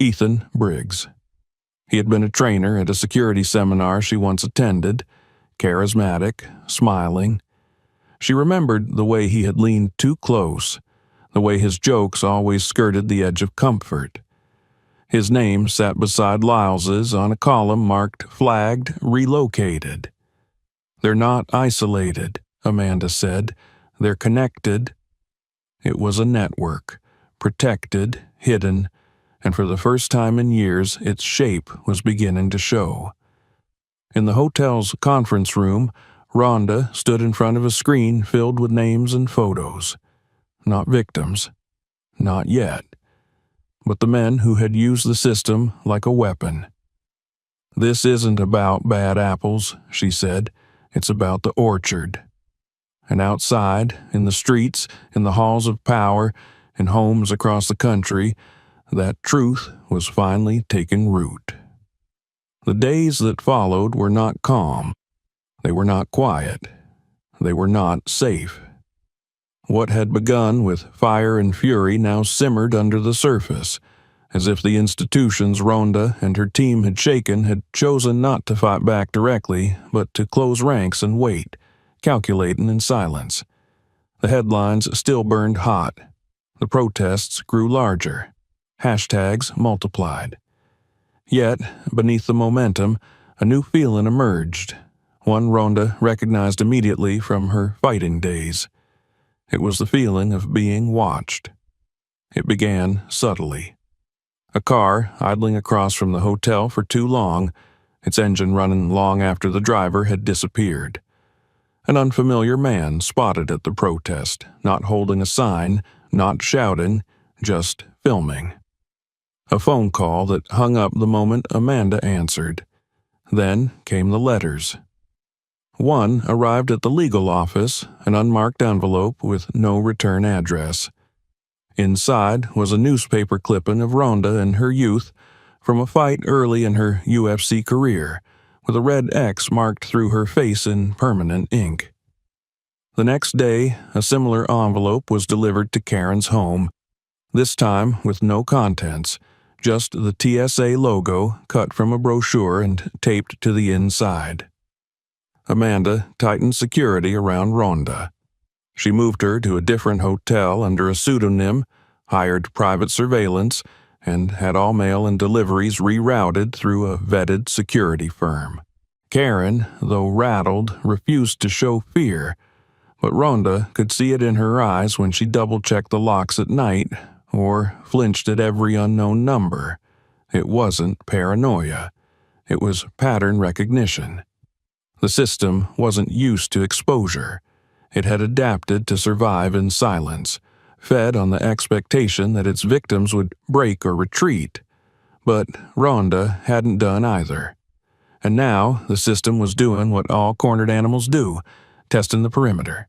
Ethan Briggs. He had been a trainer at a security seminar she once attended, charismatic, smiling. She remembered the way he had leaned too close, the way his jokes always skirted the edge of comfort. His name sat beside Lyles's on a column marked Flagged Relocated. "They're not isolated," Amanda said. "They're connected." It was a network, protected, hidden, and for the first time in years its shape was beginning to show. In the hotel's conference room, Ronda stood in front of a screen filled with names and photos. Not victims. Not yet. But the men who had used the system like a weapon. "This isn't about bad apples," she said. "It's about the orchard." And outside, in the streets, in the halls of power, in homes across the country, that truth was finally taking root. The days that followed were not calm. They were not quiet. They were not safe. What had begun with fire and fury now simmered under the surface, as if the institutions Ronda and her team had shaken had chosen not to fight back directly, but to close ranks and wait, calculating in silence. The headlines still burned hot. The protests grew larger. Hashtags multiplied. Yet, beneath the momentum, a new feeling emerged, one Ronda recognized immediately from her fighting days. It was the feeling of being watched. It began subtly. A car idling across from the hotel for too long, its engine running long after the driver had disappeared. An unfamiliar man spotted at the protest, not holding a sign, not shouting, just filming. A phone call that hung up the moment Amanda answered. Then came the letters. One arrived at the legal office, an unmarked envelope with no return address. Inside was a newspaper clipping of Ronda in her youth, from a fight early in her UFC career, with a red X marked through her face in permanent ink. The next day, a similar envelope was delivered to Karen's home, this time with no contents, just the TSA logo cut from a brochure and taped to the inside. Amanda tightened security around Ronda. She moved her to a different hotel under a pseudonym, hired private surveillance, and had all mail and deliveries rerouted through a vetted security firm. Karen, though rattled, refused to show fear, but Ronda could see it in her eyes when she double-checked the locks at night or flinched at every unknown number. It wasn't paranoia. It was pattern recognition. The system wasn't used to exposure. It had adapted to survive in silence, fed on the expectation that its victims would break or retreat. But Ronda hadn't done either. And now the system was doing what all cornered animals do, testing the perimeter.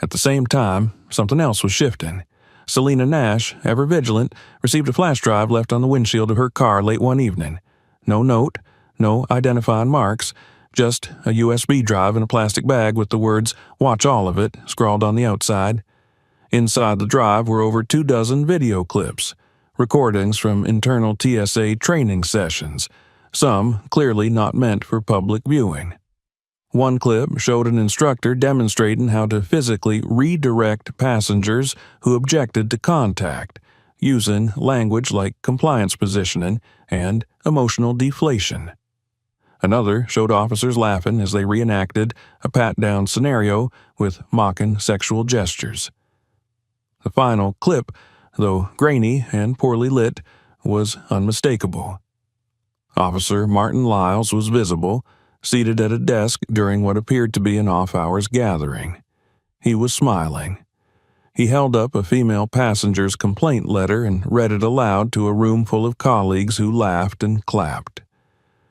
At the same time, something else was shifting. Selena Nash, ever vigilant, received a flash drive left on the windshield of her car late one evening. No note, no identifying marks, just a USB drive in a plastic bag with the words, "Watch all of it," scrawled on the outside. Inside the drive were over 24 video clips, recordings from internal TSA training sessions, some clearly not meant for public viewing. One clip showed an instructor demonstrating how to physically redirect passengers who objected to contact, using language like compliance positioning and emotional deflation. Another showed officers laughing as they reenacted a pat-down scenario with mocking sexual gestures. The final clip, though grainy and poorly lit, was unmistakable. Officer Martin Lyles was visible, seated at a desk during what appeared to be an off-hours gathering. He was smiling. He held up a female passenger's complaint letter and read it aloud to a room full of colleagues who laughed and clapped.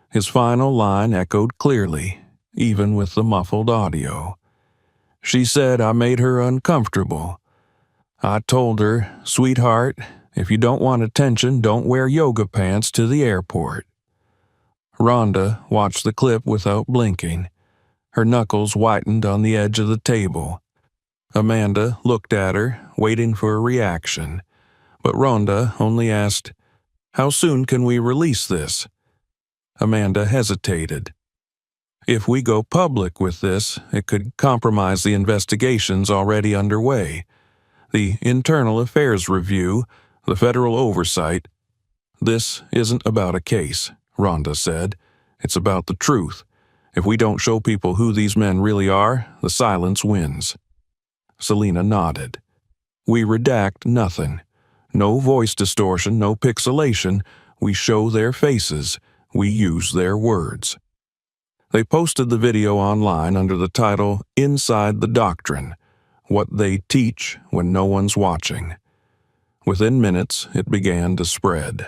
His final line echoed clearly, even with the muffled audio. She said I made her uncomfortable. I told her, "Sweetheart, if you don't want attention, don't wear yoga pants to the airport." Ronda watched the clip without blinking. Her knuckles whitened on the edge of the table. Amanda looked at her, waiting for a reaction, but Ronda only asked, "How soon can we release this?" Amanda hesitated. "If we go public with this, it could compromise the investigations already underway. The Internal Affairs Review, the federal oversight." "This isn't about a case," Ronda said. "It's about the truth. If we don't show people who these men really are, the silence wins." Selena nodded. "We redact nothing. No voice distortion, no pixelation. We show their faces. We use their words." They posted the video online under the title "Inside the Doctrine: What They Teach When No One's Watching." Within minutes, it began to spread.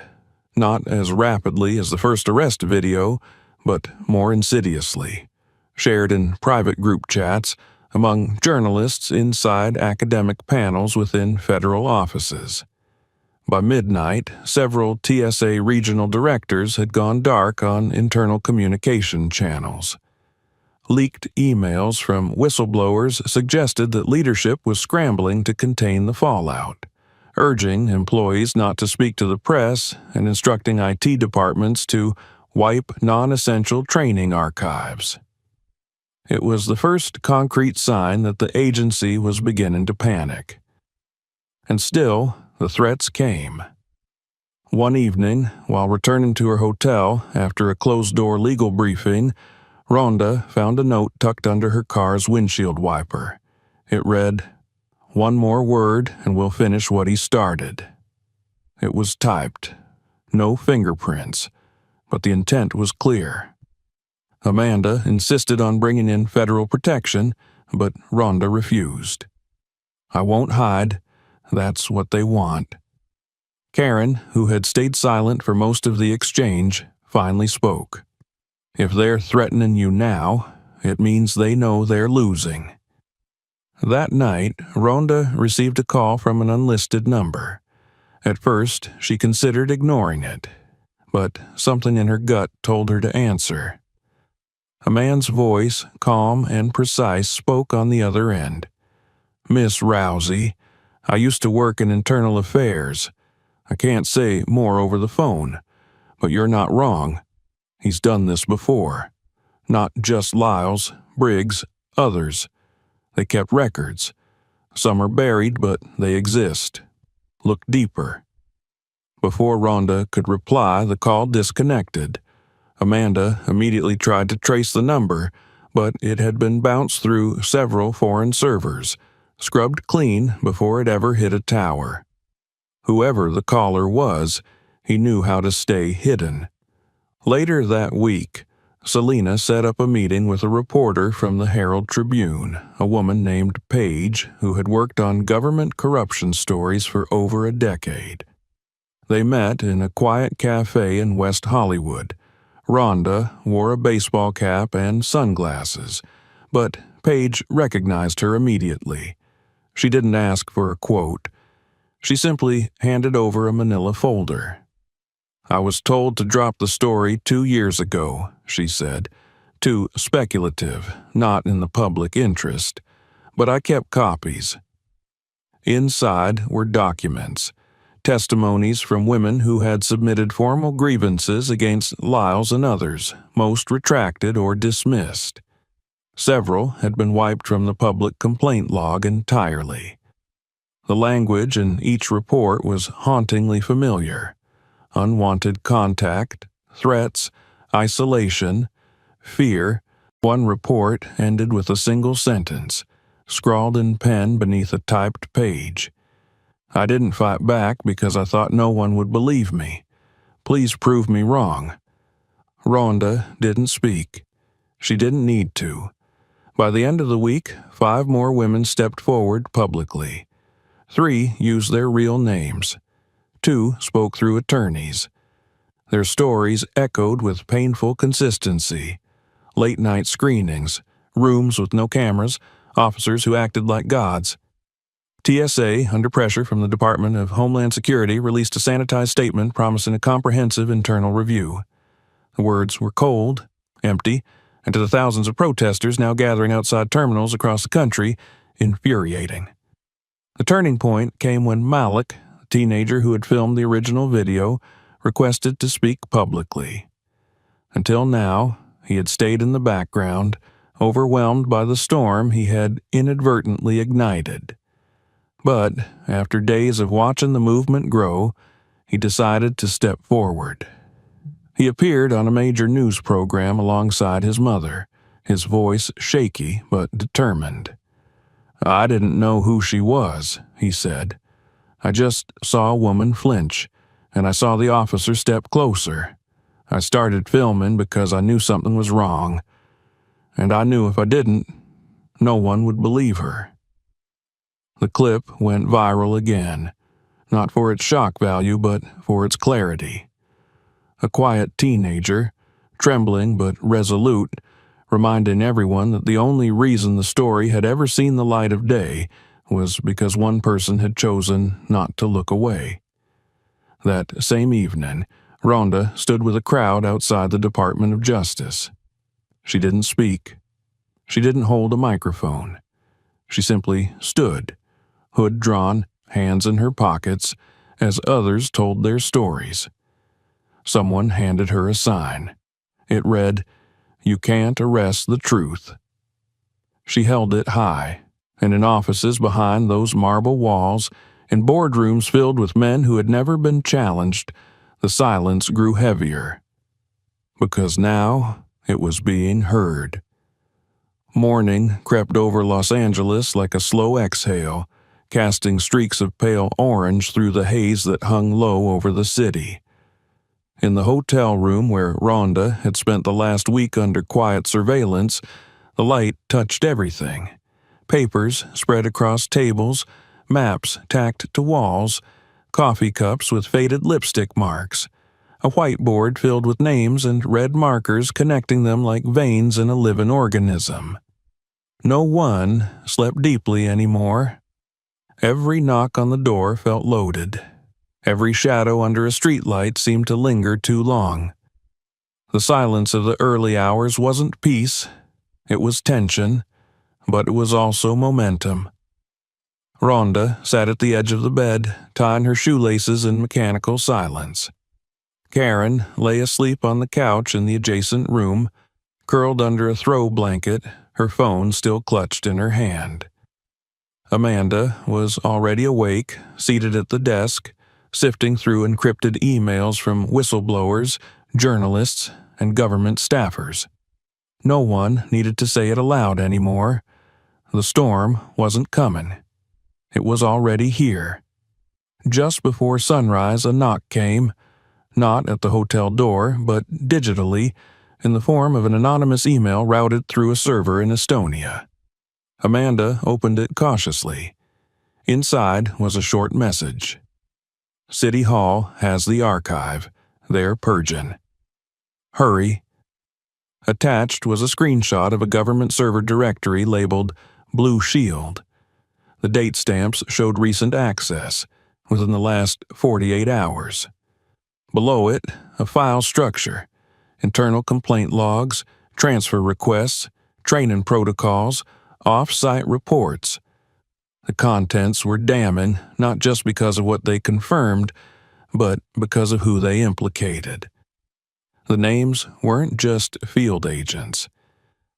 Not as rapidly as the first arrest video, but more insidiously. Shared in private group chats, among journalists inside academic panels within federal offices. By midnight, several TSA regional directors had gone dark on internal communication channels. Leaked emails from whistleblowers suggested that leadership was scrambling to contain the fallout, urging employees not to speak to the press and instructing IT departments to wipe non-essential training archives. It was the first concrete sign that the agency was beginning to panic. And still, the threats came. One evening, while returning to her hotel after a closed-door legal briefing, Ronda found a note tucked under her car's windshield wiper. It read, "One more word and we'll finish what he started." It was typed. No fingerprints, but the intent was clear. Amanda insisted on bringing in federal protection, but Ronda refused. "I won't hide. That's what they want." Karen, who had stayed silent for most of the exchange, finally spoke. "If they're threatening you now, it means they know they're losing." That night, Ronda received a call from an unlisted number. At first, she considered ignoring it, but something in her gut told her to answer. A man's voice, calm and precise, spoke on the other end. "Miss Rousey, I used to work in internal affairs. I can't say more over the phone, but you're not wrong. He's done this before. Not just Lyles, Briggs, others. They kept records. Some are buried, but they exist. Look deeper." Before Ronda could reply, the call disconnected. Amanda immediately tried to trace the number, but it had been bounced through several foreign servers, scrubbed clean before it ever hit a tower. Whoever the caller was, he knew how to stay hidden. Later that week, Selena set up a meeting with a reporter from the Herald Tribune, a woman named Paige who had worked on government corruption stories for over a decade. They met in a quiet cafe in West Hollywood. Ronda wore a baseball cap and sunglasses, but Paige recognized her immediately. She didn't ask for a quote. She simply handed over a manila folder. "I was told to drop the story 2 years ago," she said. "Too speculative, not in the public interest. But I kept copies." Inside were documents, testimonies from women who had submitted formal grievances against Lyles and others, most retracted or dismissed. Several had been wiped from the public complaint log entirely. The language in each report was hauntingly familiar. Unwanted contact, threats, isolation, fear. One report ended with a single sentence, scrawled in pen beneath a typed page. "I didn't fight back because I thought no one would believe me. Please prove me wrong." Ronda didn't speak. She didn't need to. By the end of the week, 5 more women stepped forward publicly. 3 used their real names. 2 spoke through attorneys. Their stories echoed with painful consistency. Late-night screenings, rooms with no cameras, officers who acted like gods. TSA, under pressure from the Department of Homeland Security, released a sanitized statement promising a comprehensive internal review. The words were cold, empty, and to the thousands of protesters now gathering outside terminals across the country, infuriating. The turning point came when Malik, the teenager who had filmed the original video, requested to speak publicly. Until now, he had stayed in the background, overwhelmed by the storm he had inadvertently ignited. But after days of watching the movement grow, he decided to step forward. He appeared on a major news program alongside his mother, his voice shaky but determined. "I didn't know who she was," he said. "I just saw a woman flinch, and I saw the officer step closer. I started filming because I knew something was wrong, and I knew if I didn't, no one would believe her." The clip went viral again, not for its shock value, but for its clarity. A quiet teenager, trembling but resolute, reminding everyone that the only reason the story had ever seen the light of day was because one person had chosen not to look away. That same evening, Ronda stood with a crowd outside the Department of Justice. She didn't speak. She didn't hold a microphone. She simply stood, hood drawn, hands in her pockets, as others told their stories. Someone handed her a sign. It read, "You can't arrest the truth." She held it high, and in offices behind those marble walls, in boardrooms filled with men who had never been challenged, the silence grew heavier. Because now it was being heard. Morning crept over Los Angeles like a slow exhale, casting streaks of pale orange through the haze that hung low over the city. In the hotel room where Ronda had spent the last week under quiet surveillance, the light touched everything. Papers spread across tables, maps tacked to walls, coffee cups with faded lipstick marks, a whiteboard filled with names and red markers connecting them like veins in a living organism. No one slept deeply anymore. Every knock on the door felt loaded. Every shadow under a streetlight seemed to linger too long. The silence of the early hours wasn't peace. It was tension, but it was also momentum. Ronda sat at the edge of the bed, tying her shoelaces in mechanical silence. Karen lay asleep on the couch in the adjacent room, curled under a throw blanket, her phone still clutched in her hand. Amanda was already awake, seated at the desk, sifting through encrypted emails from whistleblowers, journalists, and government staffers. No one needed to say it aloud anymore. The storm wasn't coming. It was already here. Just before sunrise, a knock came, not at the hotel door, but digitally, in the form of an anonymous email routed through a server in Estonia. Amanda opened it cautiously. Inside was a short message. City Hall has the archive. They're purging. Hurry. Attached was a screenshot of a government server directory labeled Blue Shield. The date stamps showed recent access, within the last 48 hours. Below it, a file structure, internal complaint logs, transfer requests, training protocols, off-site reports. The contents were damning, not just because of what they confirmed, but because of who they implicated. The names weren't just field agents.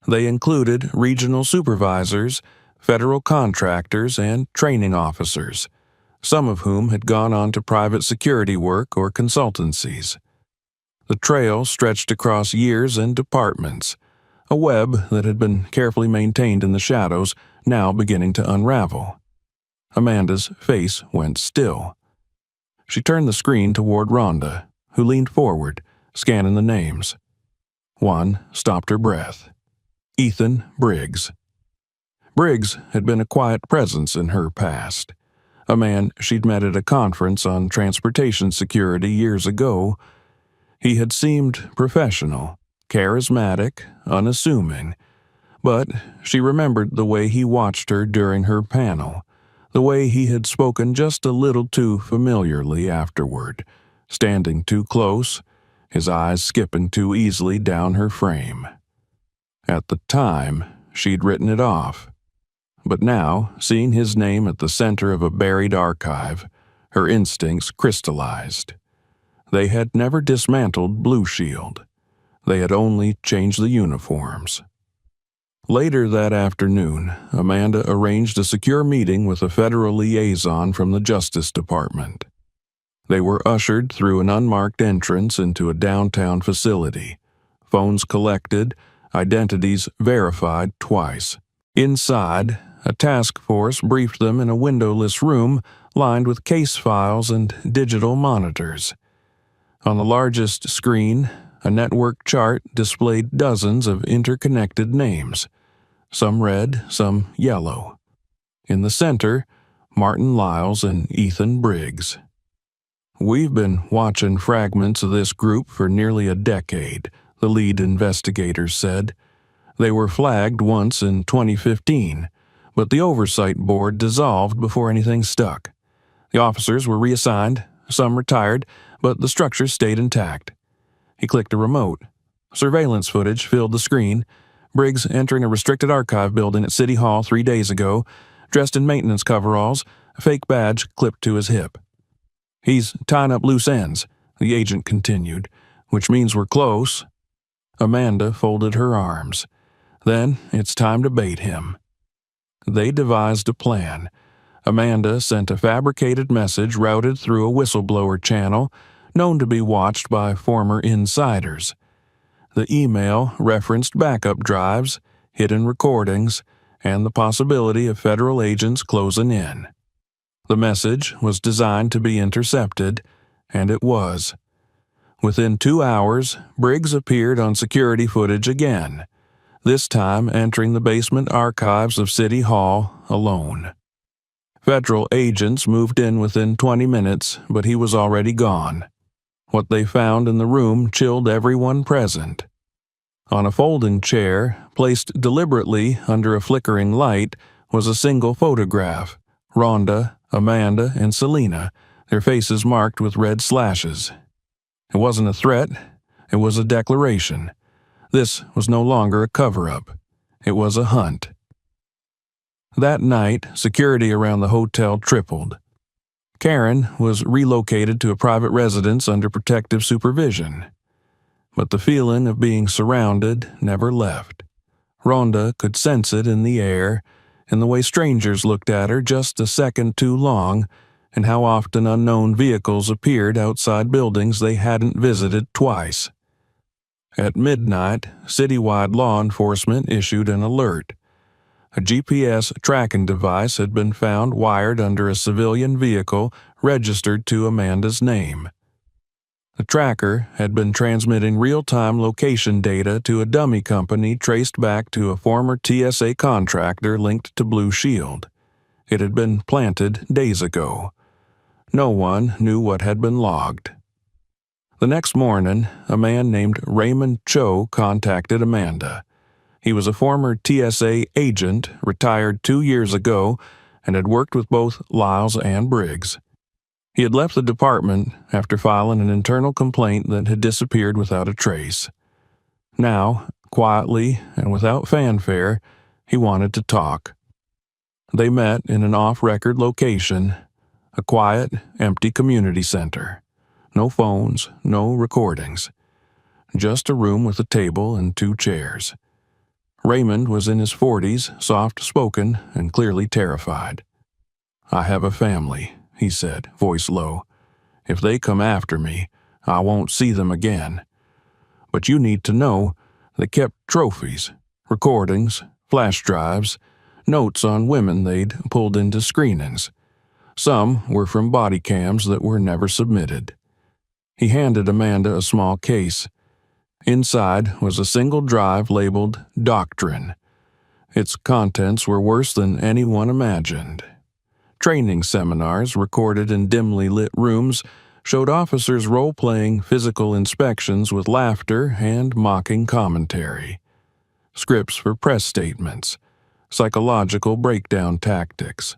They included regional supervisors, federal contractors, and training officers, some of whom had gone on to private security work or consultancies. The trail stretched across years and departments, a web that had been carefully maintained in the shadows, now beginning to unravel. Amanda's face went still. She turned the screen toward Ronda, who leaned forward, scanning the names. One stopped her breath. Ethan Briggs. Briggs had been a quiet presence in her past, a man she'd met at a conference on transportation security years ago. He had seemed professional, charismatic, unassuming, but she remembered the way he watched her during her panel, the way he had spoken just a little too familiarly afterward, standing too close, his eyes skipping too easily down her frame. At the time, she'd written it off. But now, seeing his name at the center of a buried archive, her instincts crystallized. They had never dismantled Blue Shield. They had only changed the uniforms. Later that afternoon, Amanda arranged a secure meeting with a federal liaison from the Justice Department. They were ushered through an unmarked entrance into a downtown facility, phones collected, identities verified twice. Inside, a task force briefed them in a windowless room lined with case files and digital monitors. On the largest screen, a network chart displayed dozens of interconnected names, some red, some yellow. In the center, Martin Lyles and Ethan Briggs. "We've been watching fragments of this group for nearly a decade," the lead investigator said. "They were flagged once in 2015, but the oversight board dissolved before anything stuck. The officers were reassigned, some retired, but the structure stayed intact." He clicked a remote. Surveillance footage filled the screen. Briggs entering a restricted archive building at City Hall 3 days ago, dressed in maintenance coveralls, a fake badge clipped to his hip. "He's tying up loose ends," the agent continued, "which means we're close." Amanda folded her arms. "Then it's time to bait him." They devised a plan. Amanda sent a fabricated message routed through a whistleblower channel, known to be watched by former insiders. The email referenced backup drives, hidden recordings, and the possibility of federal agents closing in. The message was designed to be intercepted, and it was. Within 2 hours, Briggs appeared on security footage again, this time entering the basement archives of City Hall alone. Federal agents moved in within 20 minutes, but he was already gone. What they found in the room chilled everyone present. On a folding chair, placed deliberately under a flickering light, was a single photograph: Ronda, Amanda, and Selena, their faces marked with red slashes. It wasn't a threat, it was a declaration. This was no longer a cover-up. It was a hunt. That night, security around the hotel tripled. Karen was relocated to a private residence under protective supervision. But the feeling of being surrounded never left. Ronda could sense it in the air, in the way strangers looked at her just a second too long, and how often unknown vehicles appeared outside buildings they hadn't visited twice. At midnight, citywide law enforcement issued an alert. A GPS tracking device had been found wired under a civilian vehicle registered to Amanda's name. The tracker had been transmitting real-time location data to a dummy company traced back to a former TSA contractor linked to Blue Shield. It had been planted days ago. No one knew what had been logged. The next morning, a man named Raymond Cho contacted Amanda. He was a former TSA agent, retired 2 years ago, and had worked with both Lyles and Briggs. He had left the department after filing an internal complaint that had disappeared without a trace. Now, quietly and without fanfare, he wanted to talk. They met in an off-record location, a quiet, empty community center. No phones, no recordings. Just a room with a table and 2 chairs. Raymond was in his 40s, soft-spoken and clearly terrified. "I have a family," he said, voice low. "If they come after me, I won't see them again. But you need to know they kept trophies, recordings, flash drives, notes on women they'd pulled into screenings. Some were from body cams that were never submitted." He handed Amanda a small case. Inside was a single drive labeled Doctrine. Its contents were worse than anyone imagined. Training seminars recorded in dimly lit rooms showed officers role-playing physical inspections with laughter and mocking commentary. Scripts for press statements, psychological breakdown tactics.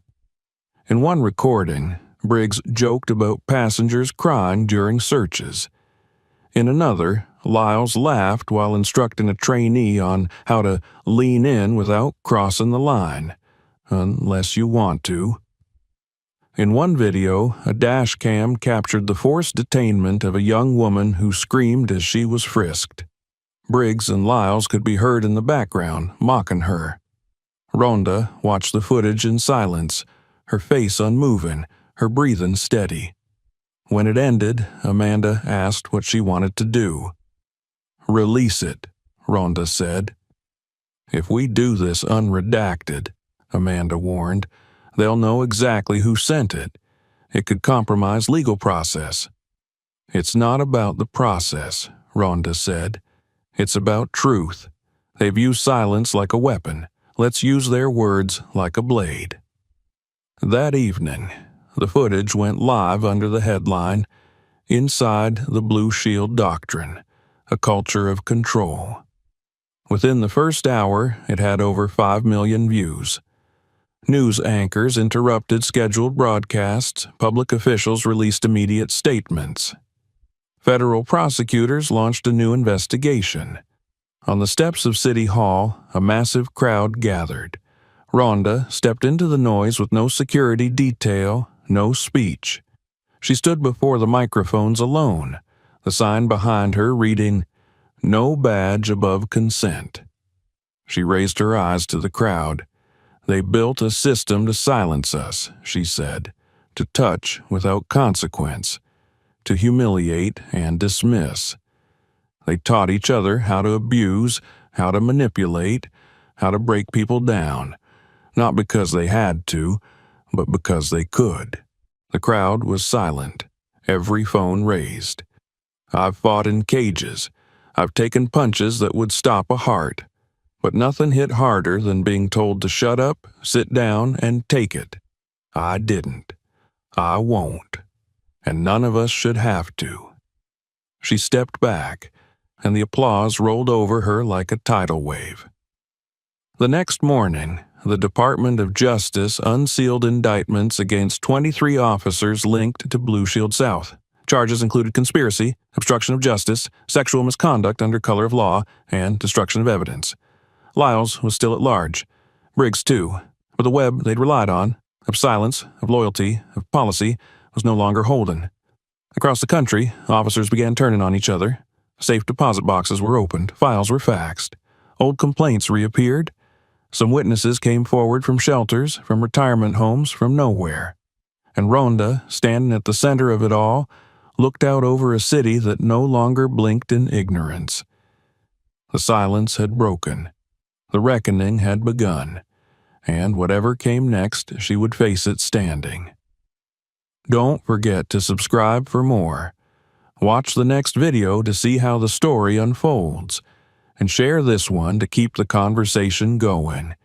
In one recording, Briggs joked about passengers crying during searches. In another, Lyles laughed while instructing a trainee on how to lean in without crossing the line, unless you want to. In one video, a dash cam captured the forced detainment of a young woman who screamed as she was frisked. Briggs and Lyles could be heard in the background, mocking her. Ronda watched the footage in silence, her face unmoving, her breathing steady. When it ended, Amanda asked what she wanted to do. "Release it," Ronda said. "If we do this unredacted," Amanda warned, "they'll know exactly who sent it. It could compromise legal process." "It's not about the process," Ronda said. "It's about truth. They've used silence like a weapon. Let's use their words like a blade." That evening, the footage went live under the headline, "Inside the Blue Shield Doctrine, a Culture of Control." Within the first hour, it had over 5 million views. News anchors interrupted scheduled broadcasts, public officials released immediate statements. Federal prosecutors launched a new investigation. On the steps of City Hall, a massive crowd gathered. Ronda stepped into the noise with no security detail, no speech. She stood before the microphones alone, the sign behind her reading, "No badge above consent." She raised her eyes to the crowd. "They built a system to silence us," she said, "to touch without consequence, to humiliate and dismiss. They taught each other how to abuse, how to manipulate, how to break people down, not because they had to, but because they could." The crowd was silent, every phone raised. "I've fought in cages. I've taken punches that would stop a heart. But nothing hit harder than being told to shut up, sit down, and take it. I didn't. I won't. And none of us should have to." She stepped back, and the applause rolled over her like a tidal wave. The next morning, the Department of Justice unsealed indictments against 23 officers linked to Blue Shield South. Charges included conspiracy, obstruction of justice, sexual misconduct under color of law, and destruction of evidence. Lyles was still at large. Briggs, too. But the web they'd relied on, of silence, of loyalty, of policy, was no longer holding. Across the country, officers began turning on each other. Safe deposit boxes were opened, files were faxed. Old complaints reappeared. Some witnesses came forward from shelters, from retirement homes, from nowhere. And Ronda, standing at the center of it all, looked out over a city that no longer blinked in ignorance. The silence had broken. The reckoning had begun. And whatever came next, she would face it standing. Don't forget to subscribe for more. Watch the next video to see how the story unfolds. And share this one to keep the conversation going.